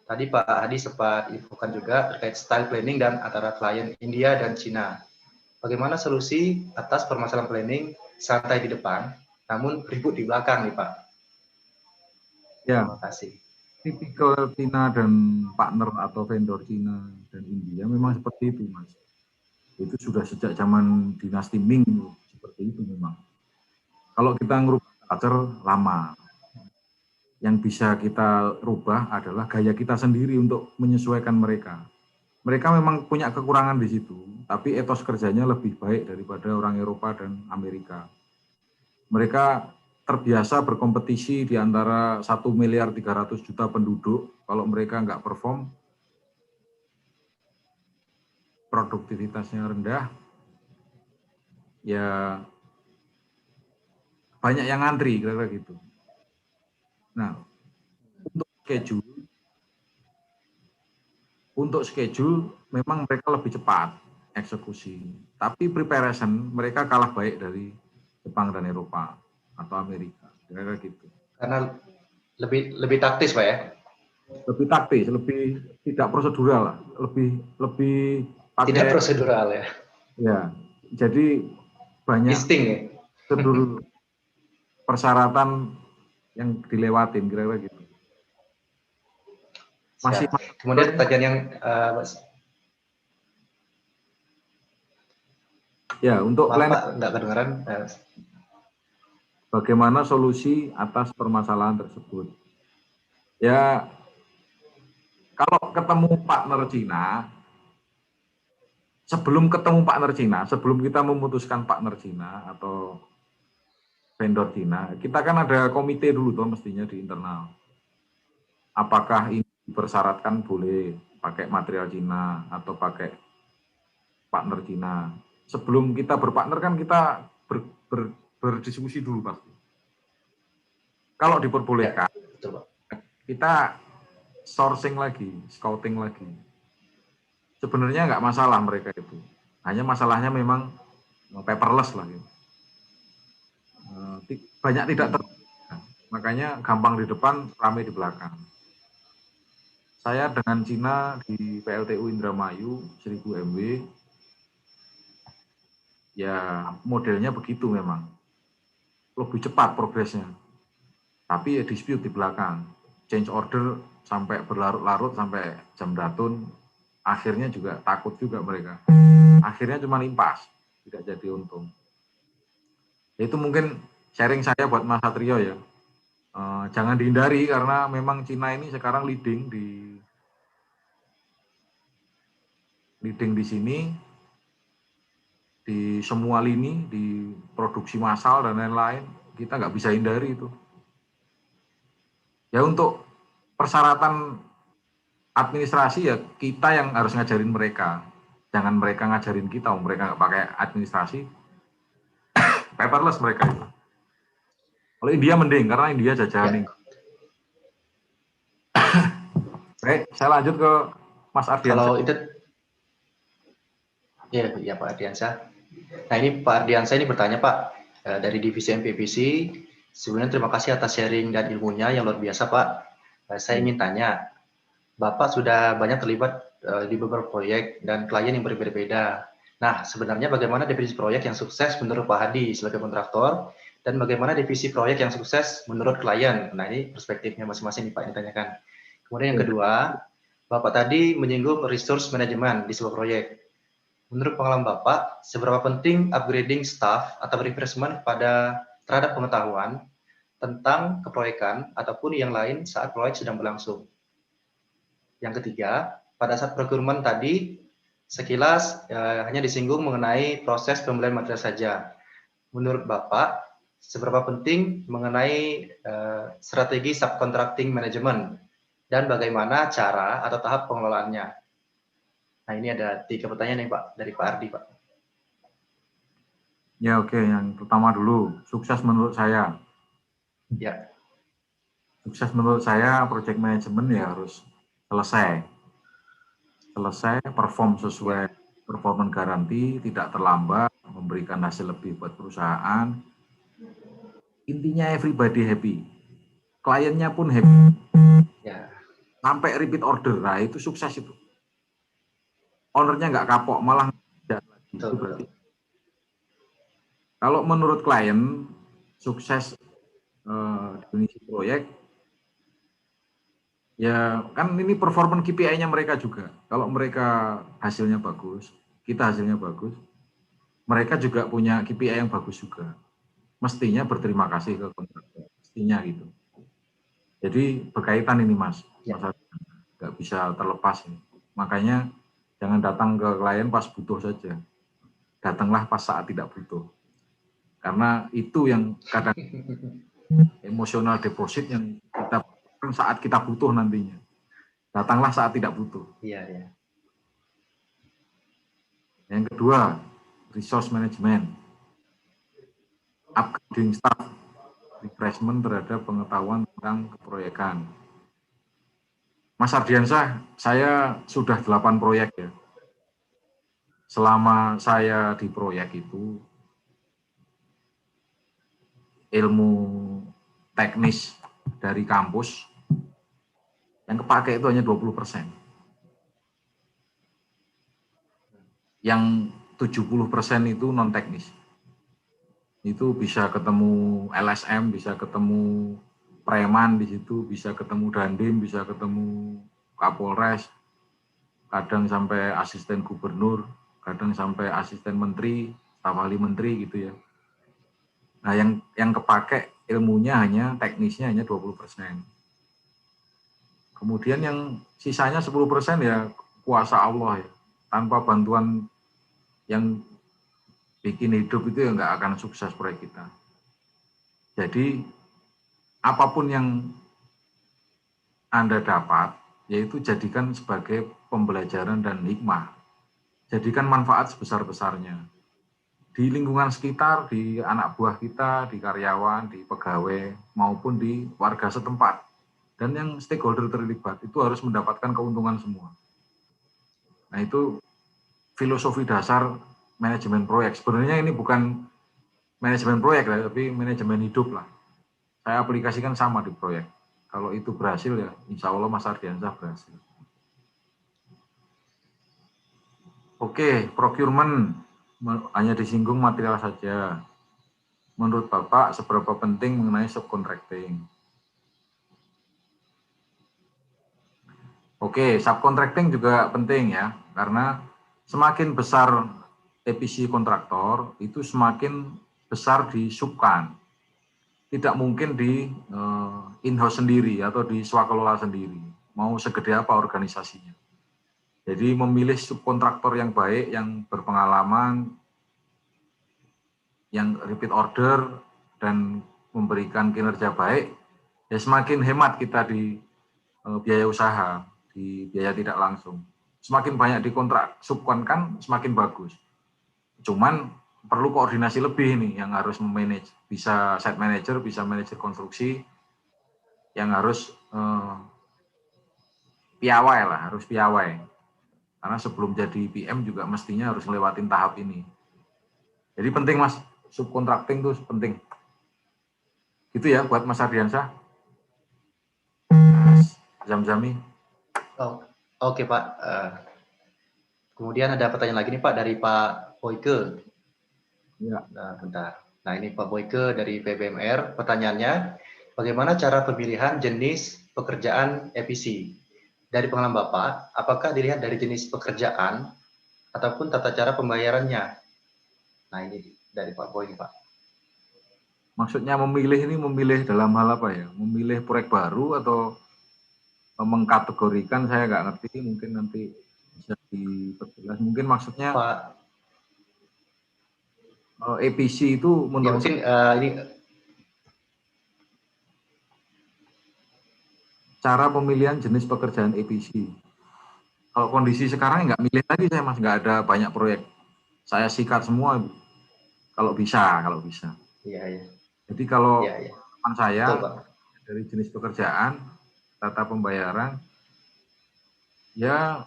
Tadi Pak Hadi sempat infokan juga terkait style planning dan antara klien India dan Cina. Bagaimana solusi atas permasalahan planning santai di depan, namun ribut di belakang nih Pak? Ya. Terima kasih. Tipikal Cina dan partner atau vendor Cina dan India memang seperti itu, Mas. Itu sudah sejak zaman dinasti Ming seperti itu memang. Kalau kita ngerubah culture lama, yang bisa kita rubah adalah gaya kita sendiri untuk menyesuaikan mereka. Mereka memang punya kekurangan di situ, tapi etos kerjanya lebih baik daripada orang Eropa dan Amerika. Mereka terbiasa berkompetisi di antara 1.300.000.000 penduduk. Kalau mereka nggak perform, produktivitasnya rendah, ya banyak yang ngantri, kira-kira gitu. Nah, untuk untuk schedule memang mereka lebih cepat eksekusi. Tapi preparation mereka kalah baik dari Jepang dan Eropa atau Amerika. Kira-kira gitu. Karena lebih taktis, Pak ya? Lebih taktis, lebih tidak prosedural, lebih pakai, tidak prosedural ya. Ya, jadi banyak insting ya. prosedur persyaratan yang dilewatin, kira-kira gitu. Masih. Kemudian pertanyaan yang ya, untuk plan nggak kedengaran. Bagaimana solusi atas permasalahan tersebut? Ya, kalau ketemu partner Cina, sebelum kita memutuskan partner Cina atau vendor Cina, kita kan ada komite dulu tuh mestinya di internal. Apakah ini dipersyaratkan boleh pakai material Cina atau pakai partner Cina? Sebelum kita berpartner kan kita berdiskusi dulu pasti. Kalau diperbolehkan, ya, kita sourcing lagi, scouting lagi. Sebenarnya nggak masalah mereka itu. Hanya masalahnya memang paperless lah. Gitu. Banyak tidak makanya gampang di depan, ramai di belakang. Saya dengan Cina di PLTU Indramayu 1000 MW, ya modelnya begitu memang. Lebih cepat progresnya. Tapi ya dispute di belakang. Change order sampai berlarut-larut sampai jam datun. Akhirnya juga takut juga mereka. Akhirnya cuma impas, tidak jadi untung. Itu mungkin sharing saya buat Mas Satrio ya. Jangan dihindari karena memang Cina ini sekarang leading di sini, di semua lini, di produksi massal dan lain-lain. Kita nggak bisa hindari itu. Ya untuk persyaratan administrasi ya kita yang harus ngajarin mereka. Jangan mereka ngajarin kita, mereka nggak pakai administrasi. Paperless mereka itu. Kalau India mending, karena India jajahan. Baik, saya lanjut ke Mas Ardiansyah. Kalau itu, ya Pak Ardiansyah. Nah ini Pak Ardiansyah ini bertanya Pak, dari divisi MPPC, sebenarnya terima kasih atas sharing dan ilmunya yang luar biasa Pak. Saya ingin tanya, Bapak sudah banyak terlibat di beberapa proyek dan klien yang berbeda-beda. Nah, sebenarnya bagaimana definisi proyek yang sukses menurut Pak Hadi sebagai kontraktor, dan bagaimana divisi proyek yang sukses menurut klien? Nah, ini perspektifnya masing-masing nih Pak yang ditanyakan. Kemudian yang kedua, Bapak tadi menyinggung resource management di sebuah proyek. Menurut pengalaman Bapak, seberapa penting upgrading staff atau refreshment terhadap pengetahuan tentang keproyekan ataupun yang lain saat proyek sedang berlangsung? Yang ketiga, pada saat procurement tadi, sekilas hanya disinggung mengenai proses pembelian material saja. Menurut Bapak, seberapa penting mengenai strategi subcontracting management dan bagaimana cara atau tahap pengelolaannya? Nah, ini ada 3 pertanyaan nih Pak, dari Pak Ardi Pak. Ya oke, yang pertama dulu, sukses menurut saya. Ya. Sukses menurut saya, project management ya harus selesai, perform sesuai performance garanti, tidak terlambat, memberikan hasil lebih buat perusahaan. Intinya everybody happy, kliennya pun happy, Ya. sampai repeat order. Nah itu sukses itu. Ownernya nggak kapok, malah tidak lagi. Itu berarti. Kalau menurut klien sukses definisi proyek. Ya, kan ini performance KPI-nya mereka juga. Kalau mereka hasilnya bagus, kita hasilnya bagus, mereka juga punya KPI yang bagus juga. Mestinya berterima kasih ke kontraktor. Mestinya gitu. Jadi berkaitan ini Mas. Ya. Nggak bisa terlepas ini. Makanya jangan datang ke klien pas butuh saja. Datanglah pas saat tidak butuh. Karena itu yang kadang emosional deposit yang kita saat kita butuh nantinya. Datanglah saat tidak butuh. Iya, ya. Yang kedua, resource management. Upgrading staff, refreshment terhadap pengetahuan tentang keproyekan. Mas Ardiansyah, saya sudah 8 proyek ya. Selama saya di proyek itu, ilmu teknis dari kampus yang kepake itu hanya 20%. Yang 70% itu non teknis. Itu bisa ketemu LSM, bisa ketemu preman di situ, bisa ketemu dandim, bisa ketemu Kapolres, kadang sampai asisten gubernur, kadang sampai asisten menteri, staf ahli menteri gitu ya. Nah, yang kepake ilmunya hanya teknisnya hanya 20%. Kemudian yang sisanya 10% ya kuasa Allah ya. Tanpa bantuan yang bikin hidup itu ya nggak akan sukses proyek kita. Jadi apapun yang Anda dapat, yaitu jadikan sebagai pembelajaran dan hikmah. Jadikan manfaat sebesar-besarnya. Di lingkungan sekitar, di anak buah kita, di karyawan, di pegawai, maupun di warga setempat. Dan yang stakeholder terlibat, itu harus mendapatkan keuntungan semua. Nah, itu filosofi dasar manajemen proyek. Sebenarnya ini bukan manajemen proyek, tapi manajemen hidup lah. Saya aplikasikan sama di proyek. Kalau itu berhasil ya, insya Allah Mas Ardiansyah berhasil. Oke, procurement hanya disinggung material saja. Menurut Bapak, seberapa penting mengenai subcontracting? Oke, subcontracting juga penting ya, karena semakin besar EPC kontraktor, itu semakin besar di subkan. Tidak mungkin di in-house sendiri atau di swakelola sendiri. Mau segede apa organisasinya. Jadi memilih subkontraktor yang baik, yang berpengalaman, yang repeat order, dan memberikan kinerja baik, ya semakin hemat kita di biaya usaha, di biaya tidak langsung. Semakin banyak dikontrak subkon kan semakin bagus. Cuman perlu koordinasi lebih nih yang harus memanage, bisa site manager, bisa manajer konstruksi, yang harus piawai lah, harus piawai. Karena sebelum jadi PM juga mestinya harus ngelewatin tahap ini. Jadi penting Mas, subcontracting itu penting. Gitu ya buat Mas Ardiansyah. Mas Zamzami. Oh, oke Pak. Kemudian ada pertanyaan lagi nih Pak dari Pak Boyke. Ya. Nah, bentar. Nah ini Pak Boyke dari PBMR. Pertanyaannya, bagaimana cara pemilihan jenis pekerjaan EPC? Dari pengalaman Bapak, apakah dilihat dari jenis pekerjaan ataupun tata cara pembayarannya? Nah ini dari Pak Boy, Pak. Maksudnya memilih ini memilih dalam hal apa ya? Memilih proyek baru atau mengkategorikan, saya nggak ngerti, mungkin nanti bisa diperjelas. Mungkin maksudnya Pak, EPC itu ya menurut mungkin ini cara pemilihan jenis pekerjaan EPC. Kalau kondisi sekarang nggak milih lagi saya Mas, nggak ada banyak proyek. Saya sikat semua, kalau bisa. Iya, iya. Jadi kalau Iya, iya. teman saya Betul, Pak. dari jenis pekerjaan, tata pembayaran, ya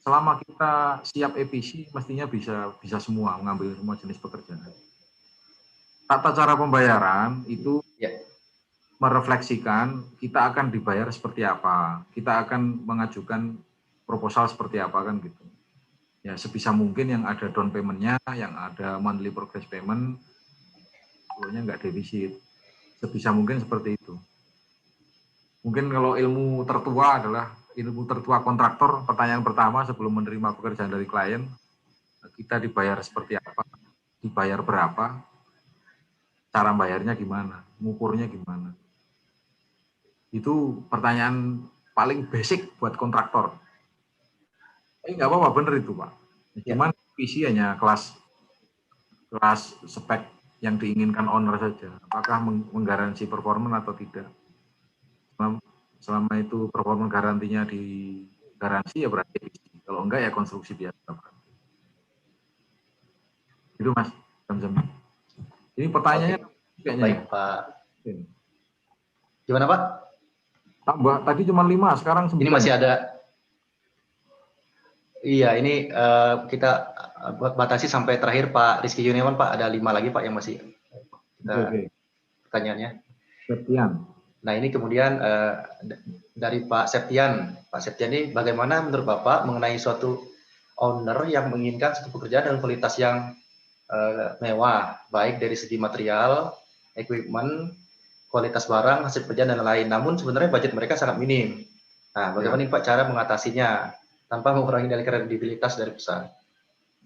selama kita siap EPC mestinya bisa semua mengambil semua jenis pekerjaan. Tata cara pembayaran itu Ya. merefleksikan kita akan dibayar seperti apa, kita akan mengajukan proposal seperti apa kan gitu. Ya sebisa mungkin yang ada down payment-nya, yang ada monthly progress payment, pokoknya nggak defisit. Sebisa mungkin seperti itu. Mungkin kalau ilmu tertua adalah ilmu tertua kontraktor, pertanyaan pertama sebelum menerima pekerjaan dari klien, kita dibayar seperti apa, dibayar berapa, cara bayarnya gimana, ngukurnya gimana. Itu pertanyaan paling basic buat kontraktor. Tapi nggak apa-apa, bener itu Pak. Cuman visi hanya kelas spek yang diinginkan owner saja. Apakah menggaransi performa atau tidak. Selama itu performa garantinya digaransi ya berarti visi. Kalau enggak ya konstruksi biasa. Itu Mas. Ini pertanyaannya Oke. kayaknya. Baik, Pak. Gimana, Pak? Tambah, tadi cuma 5, sekarang 9. Ini masih ada. Iya, ini kita batasi sampai terakhir Pak Rizky Yuniawan, Pak. Ada 5 lagi, Pak, yang masih kita pertanyaannya. Septian. Nah, ini kemudian dari Pak Septian. Pak Septian ini bagaimana menurut Bapak mengenai suatu owner yang menginginkan suatu pekerjaan dengan kualitas yang mewah, baik dari segi material, equipment, kualitas barang, hasil pekerjaan, dan lain-lain. Namun sebenarnya budget mereka sangat minim. Nah, bagaimana nih Pak cara mengatasinya tanpa mengurangi dari kredibilitas dari perusahaan?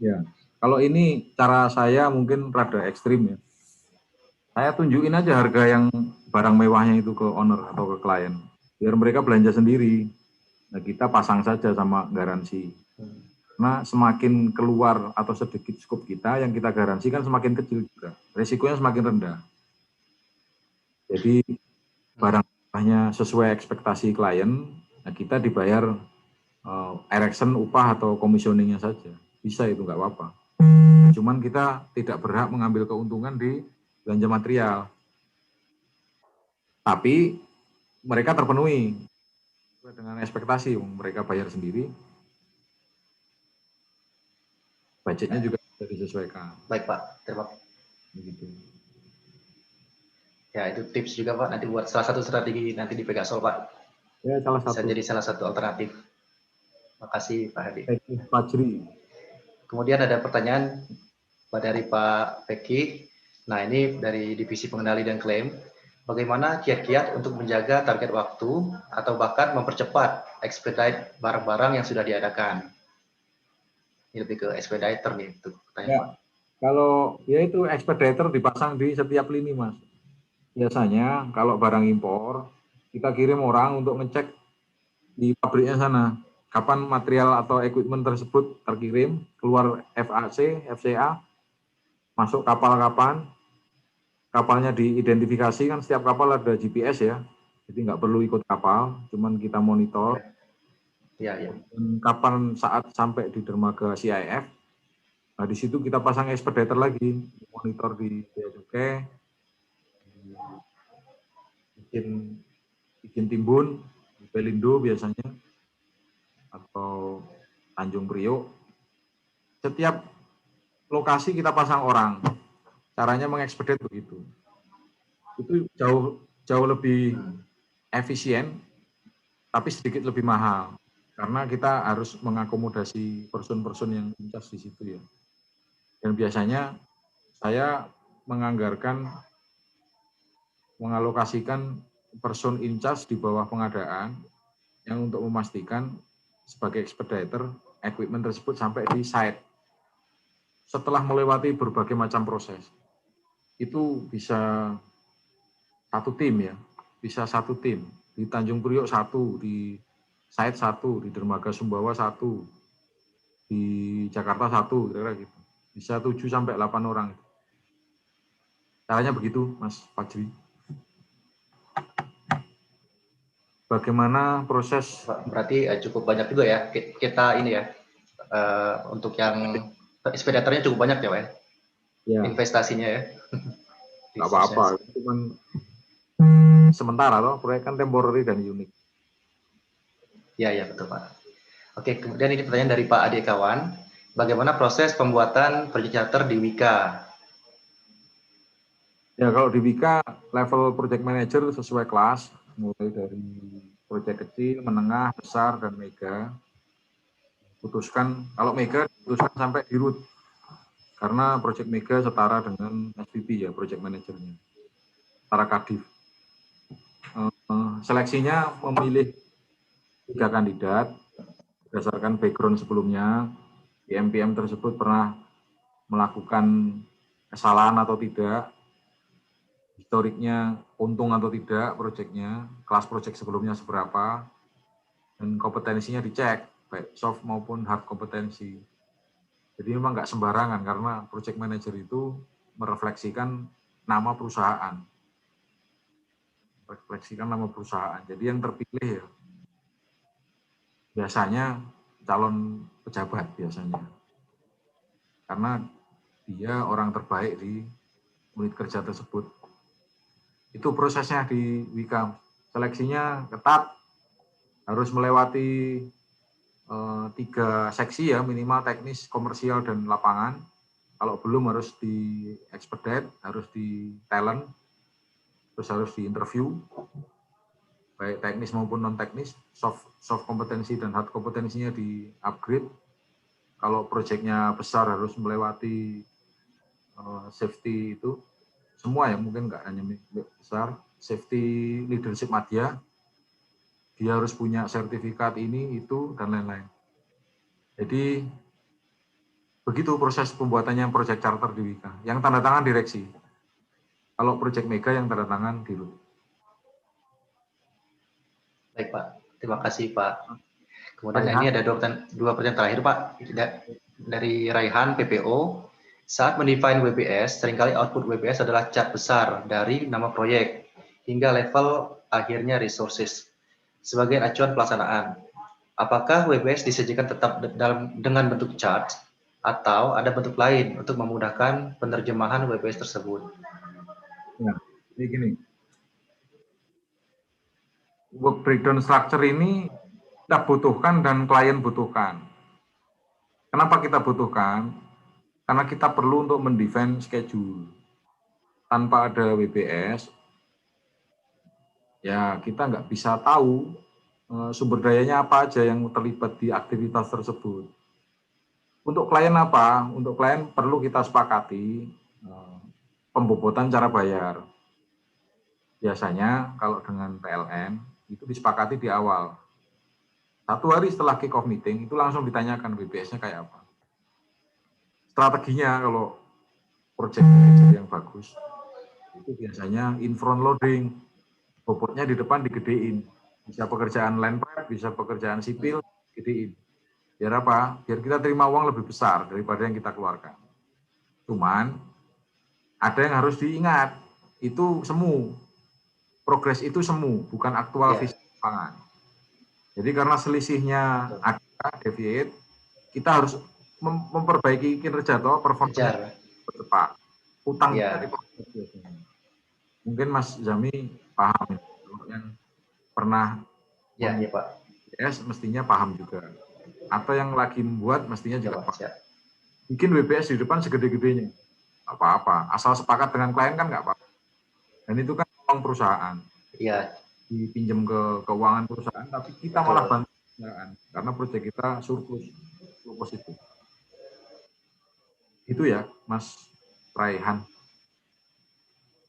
Ya, kalau ini cara saya mungkin rada ekstrim ya. Saya tunjukin aja harga yang barang mewahnya itu ke owner atau ke klien, biar mereka belanja sendiri. Nah, kita pasang saja sama garansi. Karena semakin keluar atau sedikit skop kita, yang kita garansikan semakin kecil juga. Risikonya semakin rendah. Jadi barangnya sesuai ekspektasi klien, nah kita dibayar erection, upah atau komisioningnya saja. Bisa itu, nggak apa-apa. Cuman kita tidak berhak mengambil keuntungan di belanja material. Tapi mereka terpenuhi dengan ekspektasi, mereka bayar sendiri, budgetnya juga bisa disesuaikan. Baik Pak, terima kasih. Begitu. Ya, itu tips juga Pak, nanti buat salah satu strategi nanti di Pegasol Pak. Ya, salah Bisa satu. jadi salah satu alternatif. Terima kasih Pak Hadi. Fajri. Kemudian ada pertanyaan dari Pak Peki. Nah, ini dari Divisi Pengendali dan Klaim. Bagaimana kiat-kiat untuk menjaga target waktu atau bahkan mempercepat expedite barang-barang yang sudah diadakan? Ini lebih ke expediter nih, itu pertanyaan Ya, Pak. kalau ya itu expediter dipasang di setiap lini, Mas. Biasanya kalau barang impor, kita kirim orang untuk ngecek di pabriknya sana, kapan material atau equipment tersebut terkirim, keluar FAC, FCA, masuk kapal kapan, kapalnya diidentifikasi, kan setiap kapal ada GPS ya, jadi nggak perlu ikut kapal, cuman kita monitor. Ya, ya. Dan kapan saat sampai di dermaga CIF, nah di situ kita pasang expediter lagi, monitor di Bea Cukai, bikin timbun, di Pelindo biasanya, atau Tanjung Priok. Setiap lokasi kita pasang orang. Caranya mengekspedit begitu. Itu jauh lebih efisien, tapi sedikit lebih mahal. Karena kita harus mengakomodasi person-person yang incas di situ ya. Dan biasanya saya mengalokasikan person incas di bawah pengadaan yang untuk memastikan sebagai expediter equipment tersebut sampai di site. Setelah melewati berbagai macam proses, itu bisa satu tim ya, bisa satu tim. Di Tanjung Priok 1, di site 1, di Dermaga Sumbawa 1, di Jakarta 1, kira-kira gitu. Bisa 7 sampai 8 orang. Caranya begitu, Mas Fajri. Bagaimana proses? Berarti cukup banyak juga ya kita ini ya, untuk yang expediternya cukup banyak ya Pak ya? Investasinya ya. Nggak apa-apa, cuman sementara loh, proyek kan temporary dan unik. Ya, ya betul Pak. Oke, kemudian ini pertanyaan dari Pak Ade Kawan. Bagaimana proses pembuatan project charter di Wika? Ya, kalau di Wika, level project manager sesuai kelas, mulai dari project kecil, menengah, besar, dan mega. Putuskan, kalau mega putuskan sampai di root. Karena project mega setara dengan SPP ya, project manajernya. Setara kadif. Seleksinya memilih 3 kandidat, berdasarkan background sebelumnya, PM tersebut pernah melakukan kesalahan atau tidak, historiknya untung atau tidak proyeknya, kelas proyek sebelumnya seberapa, dan kompetensinya dicek, baik soft maupun hard kompetensi. Jadi memang nggak sembarangan, karena project manager itu merefleksikan nama perusahaan. Jadi yang terpilih ya, biasanya calon pejabat biasanya. Karena dia orang terbaik di unit kerja tersebut. Itu prosesnya di Wika. seleksinya ketat, harus melewati 3 seksi ya, minimal teknis, komersial, dan lapangan. Kalau belum harus di expedite, harus di talent, terus harus di interview, baik teknis maupun non teknis, soft kompetensi dan hard kompetensinya di upgrade. Kalau proyeknya besar harus melewati safety itu semua ya, mungkin nggak hanya besar, safety leadership media, dia harus punya sertifikat ini itu dan lain-lain. Jadi begitu proses pembuatannya proyek charter di Wika, yang tanda tangan direksi. Kalau proyek mega yang tanda tangan Dirut. Baik Pak, terima kasih Pak. Kemudian ini ada dua pertanyaan terakhir Pak, dari Raihan PPO. Saat mendefine WBS, seringkali output WBS adalah cat besar dari nama proyek hingga level akhirnya resources sebagai acuan pelaksanaan. Apakah WBS disajikan tetap dengan bentuk chart atau ada bentuk lain untuk memudahkan penerjemahan WBS tersebut? Ya, jadi gini. Work breakdown structure ini kita butuhkan dan klien butuhkan. Kenapa kita butuhkan? Karena kita perlu untuk mendefine schedule. Tanpa ada WBS, ya kita nggak bisa tahu sumber dayanya apa aja yang terlibat di aktivitas tersebut. Untuk klien apa? Untuk klien perlu kita sepakati pembobotan cara bayar. Biasanya kalau dengan PLN itu disepakati di awal. 1 hari setelah kick off meeting itu langsung ditanyakan WBS-nya kayak apa. Strateginya kalau project manager yang bagus itu biasanya in front loading, bobotnya di depan digedein. Bisa pekerjaan land prep, bisa pekerjaan sipil, gedein. Biar apa? Biar kita terima uang lebih besar daripada yang kita keluarkan. Cuman ada yang harus diingat, itu semu. Progres itu semu, bukan aktual visi lapangan. Jadi karena selisihnya ada deviate, kita harus memperbaiki kinerja atau performa cepat. Utang kita diproses. Mungkin Mas Zami paham, yang pernah Pak. WBS mestinya paham juga. Atau yang lagi membuat mestinya juga paham. Bikin WBS di depan segede-gedenya, apa-apa. Asal sepakat dengan klien kan nggak apa-apa. Dan itu kan uang perusahaan. Iya. Dipinjam ke keuangan perusahaan, tapi kita malah bantu perusahaan karena proyek kita surplus itu. Itu ya, Mas Raihan.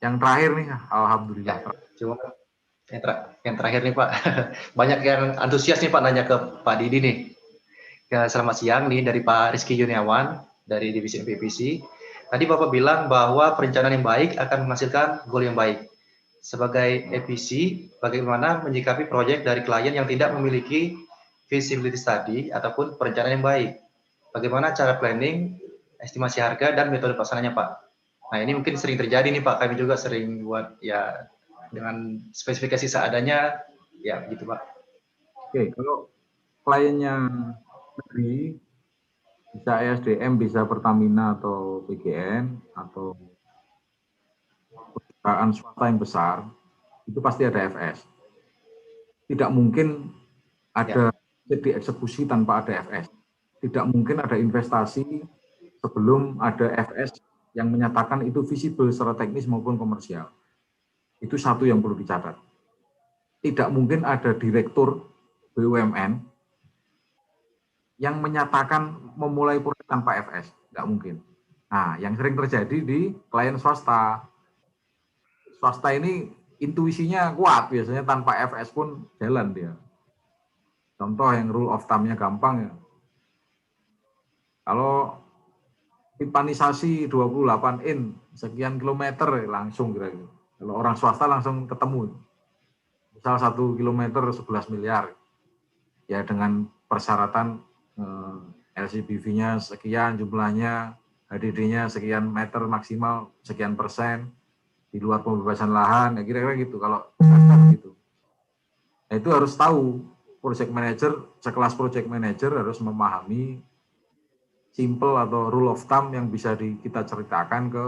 Yang terakhir nih, alhamdulillah. Ya, cuma yang terakhir nih Pak, banyak yang antusias nih Pak nanya ke Pak Didi nih. Ya, selamat siang nih dari Pak Rizky Yuniawan dari Divisi MPPC. Tadi Bapak bilang bahwa perencanaan yang baik akan menghasilkan goal yang baik. Sebagai EPC, bagaimana menyikapi proyek dari klien yang tidak memiliki feasibility study ataupun perencanaan yang baik? Bagaimana cara planning, estimasi harga, dan metode pelaksananya Pak? Nah ini mungkin sering terjadi nih Pak, kami juga sering buat ya dengan spesifikasi seadanya, ya gitu Pak. Oke, kalau kliennya negeri, bisa ESDM, bisa Pertamina atau PGN, atau perusahaan swasta yang besar, itu pasti ada FS. Tidak mungkin ada dieksekusi tanpa ada FS. Tidak mungkin ada investasi sebelum ada FS yang menyatakan itu visible secara teknis maupun komersial. Itu satu yang perlu dicatat. Tidak mungkin ada direktur BUMN yang menyatakan memulai proyek tanpa FS. Tidak mungkin. Nah, yang sering terjadi di klien swasta. Swasta ini intuisinya kuat, biasanya tanpa FS pun jalan dia. Contoh yang rule of thumb-nya gampang ya. Kalau pipanisasi 28 in, sekian kilometer langsung kira-kira. Kalau orang swasta langsung ketemu. Misal 1 kilometer 11 miliar. Ya dengan persyaratan LCBV-nya sekian jumlahnya, HDD-nya sekian meter maksimal, sekian persen, di luar pembebasan lahan, ya kira-kira gitu. Kalau gitu. Nah, itu harus tahu, project manager, sekelas project manager harus memahami simple atau rule of thumb yang bisa kita ceritakan ke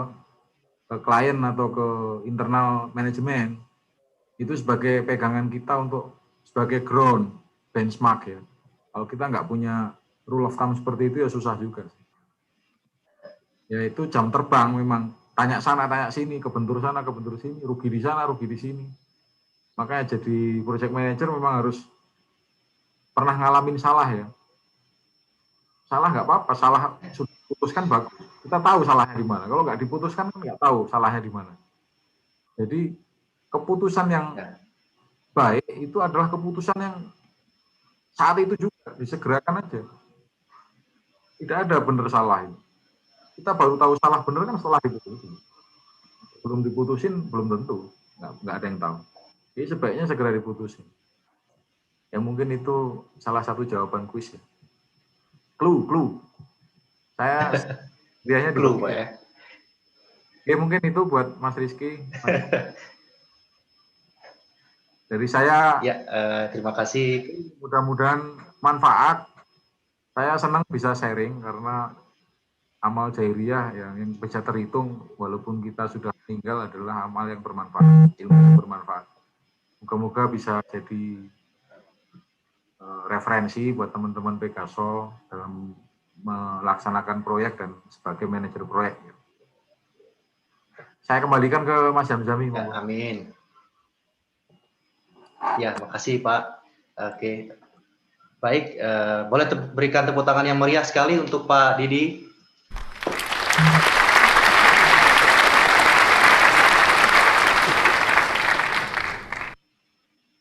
klien atau ke internal manajemen. Itu sebagai pegangan kita untuk sebagai ground benchmark ya. Kalau kita nggak punya rule of thumb seperti itu ya susah juga. Yaitu jam terbang memang tanya sana tanya sini, kebentur sana kebentur sini, rugi di sana rugi di sini. Makanya jadi project manager memang harus pernah ngalamin salah ya. Salah nggak apa-apa, salah sudah diputuskan bagus. Kita tahu salahnya di mana. Kalau nggak diputuskan kan nggak tahu salahnya di mana. Jadi keputusan yang baik itu adalah keputusan yang saat itu juga disegerakan aja. Tidak ada benar salah ini. Kita baru tahu salah benar kan setelah diputusin. Belum diputusin belum tentu, nggak ada yang tahu. Jadi sebaiknya segera diputusin. Ya mungkin itu salah satu jawaban kuis ya. Clue. Saya dianya Clue, Pak ya. Oke, mungkin itu buat Mas Rizky. Dari saya, Ya, terima kasih. mudah-mudahan manfaat. Saya senang bisa sharing karena amal jairiyah yang bisa terhitung walaupun kita sudah meninggal adalah amal yang bermanfaat, ilmu yang bermanfaat. Moga-moga bisa jadi referensi buat teman-teman Pegaso dalam melaksanakan proyek dan sebagai manajer proyek. Saya kembalikan ke Mas Zamzami. Ya, amin. Ya, makasih Pak. Oke, baik. Boleh berikan tepuk tangan yang meriah sekali untuk Pak Didi.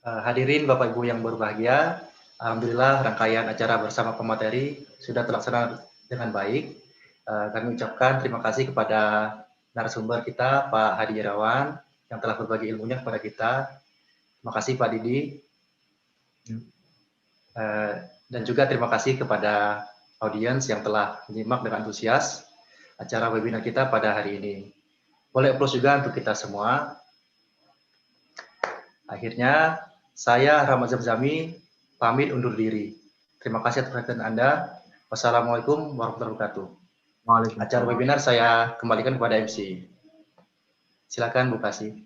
Hadirin Bapak Ibu yang berbahagia, alhamdulillah rangkaian acara bersama pemateri sudah terlaksana dengan baik. Kami ucapkan terima kasih kepada narasumber kita Pak Hadi Irawan yang telah berbagi ilmunya kepada kita. Terima kasih Pak Didi. Dan juga terima kasih kepada audiens yang telah menyimak dengan antusias acara webinar kita pada hari ini. Boleh applause juga untuk kita semua. Akhirnya, saya Rahmat Zamzami pamit undur diri. Terima kasih atas perhatian Anda. Wassalamualaikum warahmatullahi wabarakatuh. Acara webinar saya kembalikan kepada MC. Silakan Bu Kasih.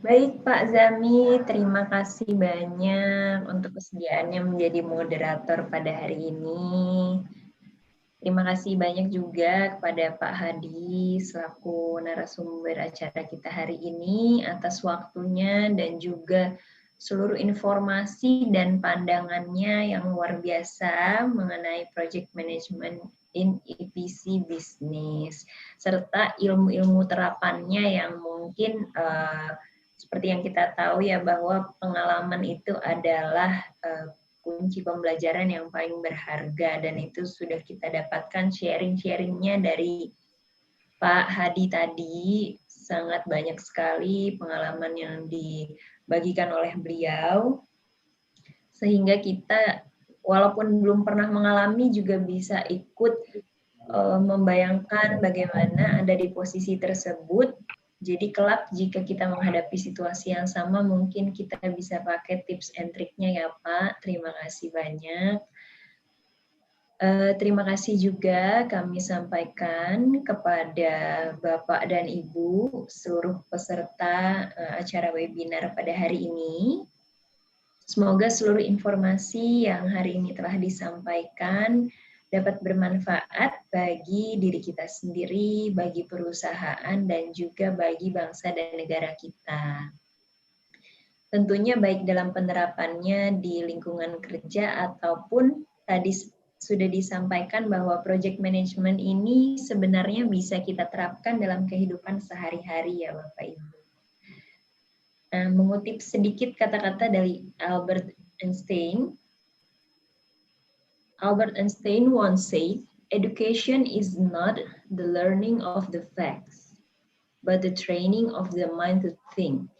Baik Pak Zami, terima kasih banyak untuk kesediaannya menjadi moderator pada hari ini. Terima kasih banyak juga kepada Pak Hadi selaku narasumber acara kita hari ini atas waktunya dan juga seluruh informasi dan pandangannya yang luar biasa mengenai project management in EPC business serta ilmu-ilmu terapannya yang mungkin seperti yang kita tahu ya bahwa pengalaman itu adalah kunci pembelajaran yang paling berharga dan itu sudah kita dapatkan sharing-sharingnya dari Pak Hadi tadi. Sangat banyak sekali pengalaman yang dibagikan oleh beliau sehingga kita walaupun belum pernah mengalami juga bisa ikut membayangkan bagaimana ada di posisi tersebut. Jadi kelak jika kita menghadapi situasi yang sama mungkin kita bisa pakai tips and triknya ya Pak. Terima kasih banyak. Terima kasih juga kami sampaikan kepada Bapak dan Ibu seluruh peserta acara webinar pada hari ini. Semoga seluruh informasi yang hari ini telah disampaikan dapat bermanfaat bagi diri kita sendiri, bagi perusahaan, dan juga bagi bangsa dan negara kita. Tentunya baik dalam penerapannya di lingkungan kerja ataupun tadi sudah disampaikan bahwa project management ini sebenarnya bisa kita terapkan dalam kehidupan sehari-hari ya Bapak Ibu. Mengutip sedikit kata-kata dari Albert Einstein. Albert Einstein once said, "Education is not the learning of the facts, but the training of the mind to think."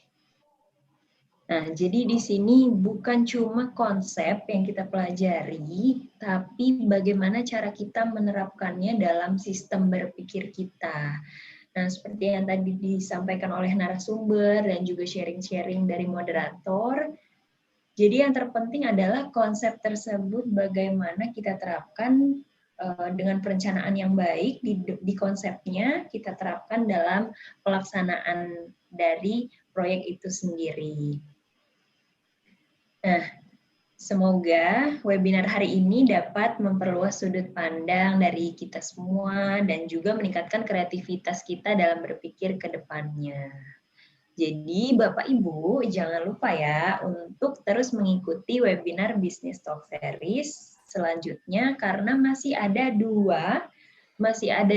Nah, jadi di sini bukan cuma konsep yang kita pelajari, tapi bagaimana cara kita menerapkannya dalam sistem berpikir kita. Nah, seperti yang tadi disampaikan oleh narasumber dan juga sharing-sharing dari moderator, jadi yang terpenting adalah konsep tersebut bagaimana kita terapkan dengan perencanaan yang baik di konsepnya kita terapkan dalam pelaksanaan dari proyek itu sendiri. Nah, semoga webinar hari ini dapat memperluas sudut pandang dari kita semua dan juga meningkatkan kreativitas kita dalam berpikir ke depannya. Jadi Bapak Ibu jangan lupa ya untuk terus mengikuti webinar Business Talk Series selanjutnya karena masih ada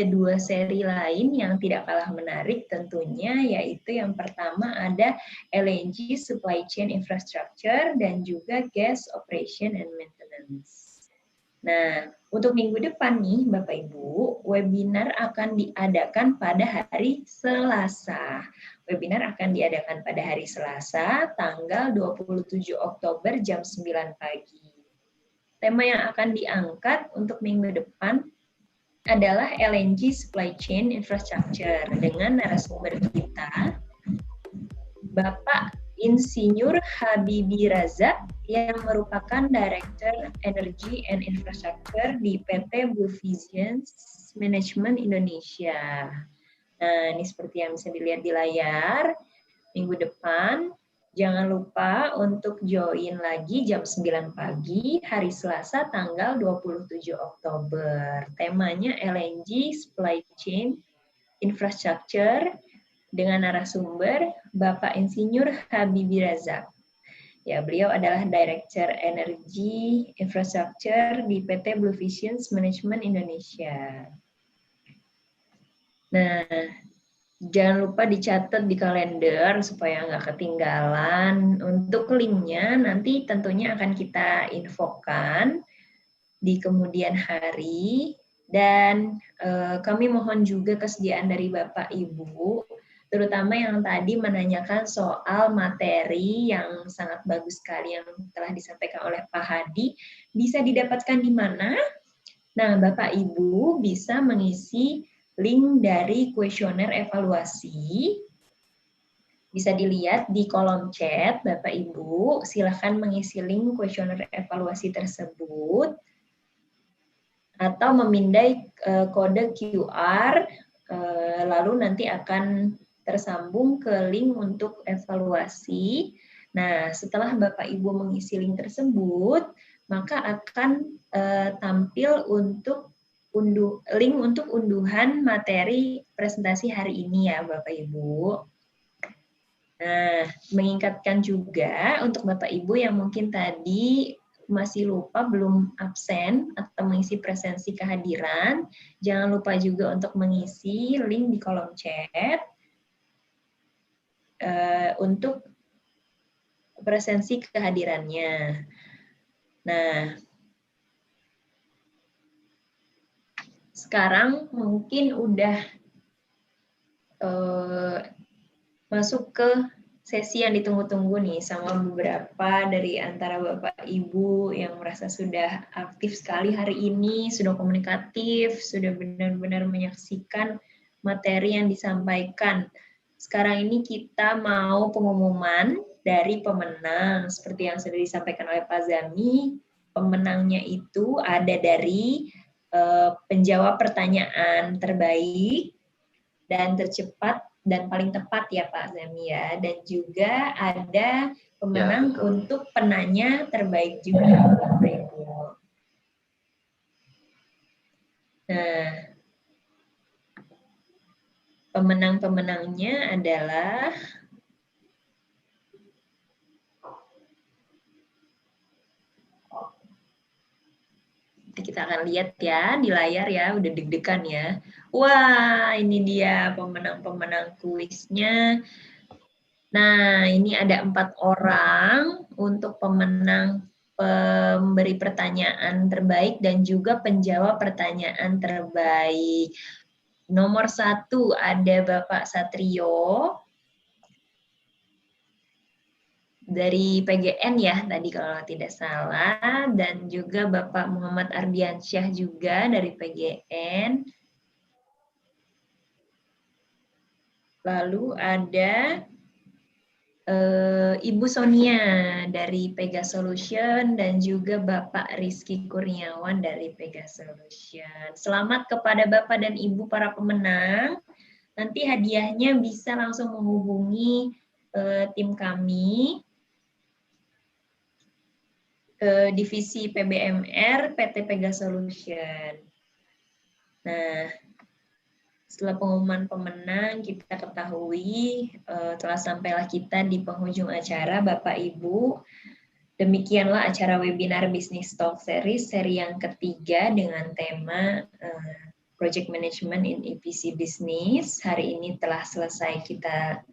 dua seri lain yang tidak kalah menarik tentunya, yaitu yang pertama ada LNG Supply Chain Infrastructure dan juga Gas Operation and Maintenance. Nah, untuk minggu depan nih Bapak Ibu, webinar akan diadakan pada hari Selasa. Webinar akan diadakan pada hari Selasa, tanggal 27 Oktober jam 9 pagi. Tema yang akan diangkat untuk minggu depan adalah LNG Supply Chain Infrastructure dengan narasumber kita, Bapak Insinyur Habibie Razak yang merupakan Director Energy and Infrastructure di PT Blue Vision Management Indonesia. Nah, ini seperti yang bisa dilihat di layar. Minggu depan, jangan lupa untuk join lagi jam 9 pagi, hari Selasa tanggal 27 Oktober. Temanya LNG Supply Chain Infrastructure dengan narasumber Bapak Insinyur Habibie Razak. Ya, beliau adalah Director Energy Infrastructure di PT Blue Vision Management Indonesia. Nah, jangan lupa dicatat di kalender supaya nggak ketinggalan. Untuk linknya nanti tentunya akan kita infokan di kemudian hari. Dan kami mohon juga kesediaan dari Bapak Ibu, terutama yang tadi menanyakan soal materi yang sangat bagus sekali yang telah disampaikan oleh Pak Hadi, bisa didapatkan di mana? Nah, Bapak Ibu bisa mengisi link dari kuesioner evaluasi. Bisa dilihat di kolom chat, Bapak Ibu. Silakan mengisi link kuesioner evaluasi tersebut. Atau memindai kode QR, lalu nanti akan tersambung ke link untuk evaluasi. Nah, setelah Bapak Ibu mengisi link tersebut, maka akan tampil untuk link untuk unduhan materi presentasi hari ini ya Bapak Ibu. Nah, mengingatkan juga untuk Bapak Ibu yang mungkin tadi masih lupa belum absen atau mengisi presensi kehadiran, jangan lupa juga untuk mengisi link di kolom chat untuk presensi kehadirannya. Nah, sekarang mungkin udah masuk ke sesi yang ditunggu-tunggu nih sama beberapa dari antara Bapak Ibu yang merasa sudah aktif sekali hari ini, sudah komunikatif, sudah benar-benar menyaksikan materi yang disampaikan. Sekarang ini kita mau pengumuman dari pemenang. Seperti yang sudah disampaikan oleh Pak Zami, pemenangnya itu ada dari penjawab pertanyaan terbaik dan tercepat dan paling tepat ya Pak Zami ya, dan juga ada pemenang ya, untuk penanya terbaik juga Bapak Ibu. Nah, pemenang-pemenangnya adalah kita akan lihat ya di layar ya, udah deg-degan ya. Wah, ini dia pemenang-pemenang kuisnya. Nah, ini ada 4 orang untuk pemenang pemberi pertanyaan terbaik dan juga penjawab pertanyaan terbaik. Nomor 1 ada Bapak Satrio dari PGN ya tadi kalau tidak salah, dan juga Bapak Muhammad Ardiansyah juga dari PGN. Lalu ada Ibu Sonia dari Pegas Solution dan juga Bapak Rizky Kurniawan dari Pegas Solution. Selamat kepada Bapak dan Ibu para pemenang. Nanti hadiahnya bisa langsung menghubungi tim kami ke divisi PBMR PT Pegas Solution. Nah, setelah pengumuman pemenang, kita ketahui telah sampailah kita di penghujung acara, Bapak Ibu. Demikianlah acara webinar Business Talk Series, seri yang ketiga dengan tema Project Management in EPC Business. Hari ini telah selesai kita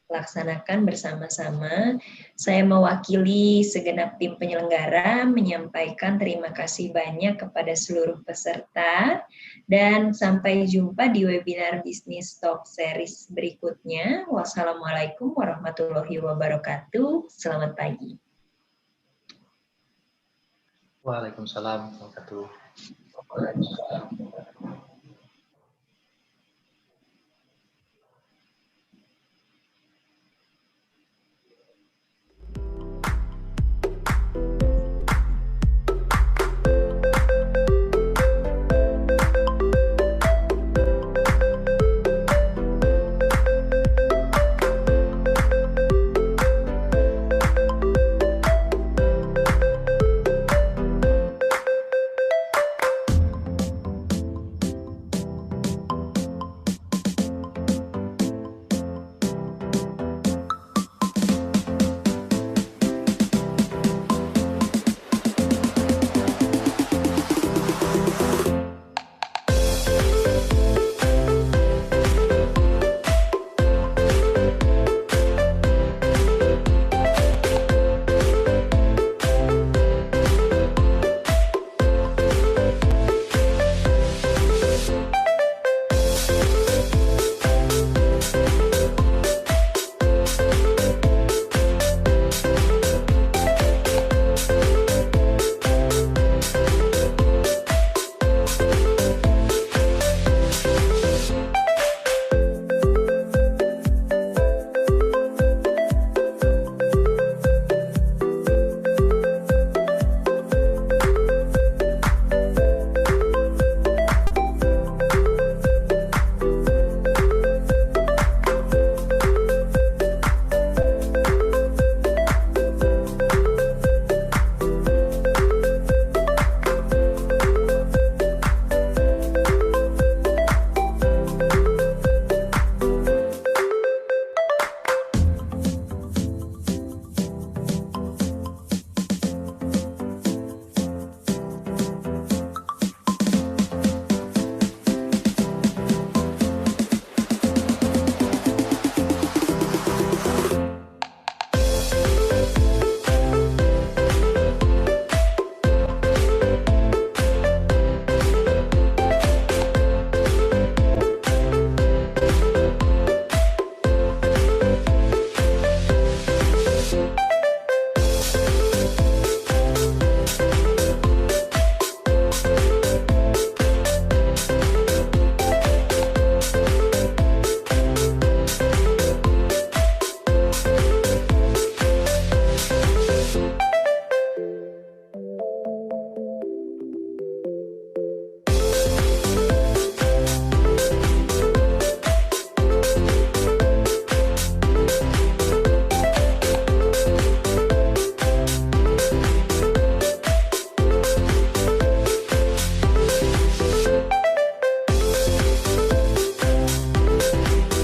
laksanakan bersama-sama. Saya mewakili segenap tim penyelenggara menyampaikan terima kasih banyak kepada seluruh peserta dan sampai jumpa di webinar Business Talk Series berikutnya. Wassalamualaikum warahmatullahi wabarakatuh. Selamat pagi. Waalaikumsalam warahmatullahi wabarakatuh.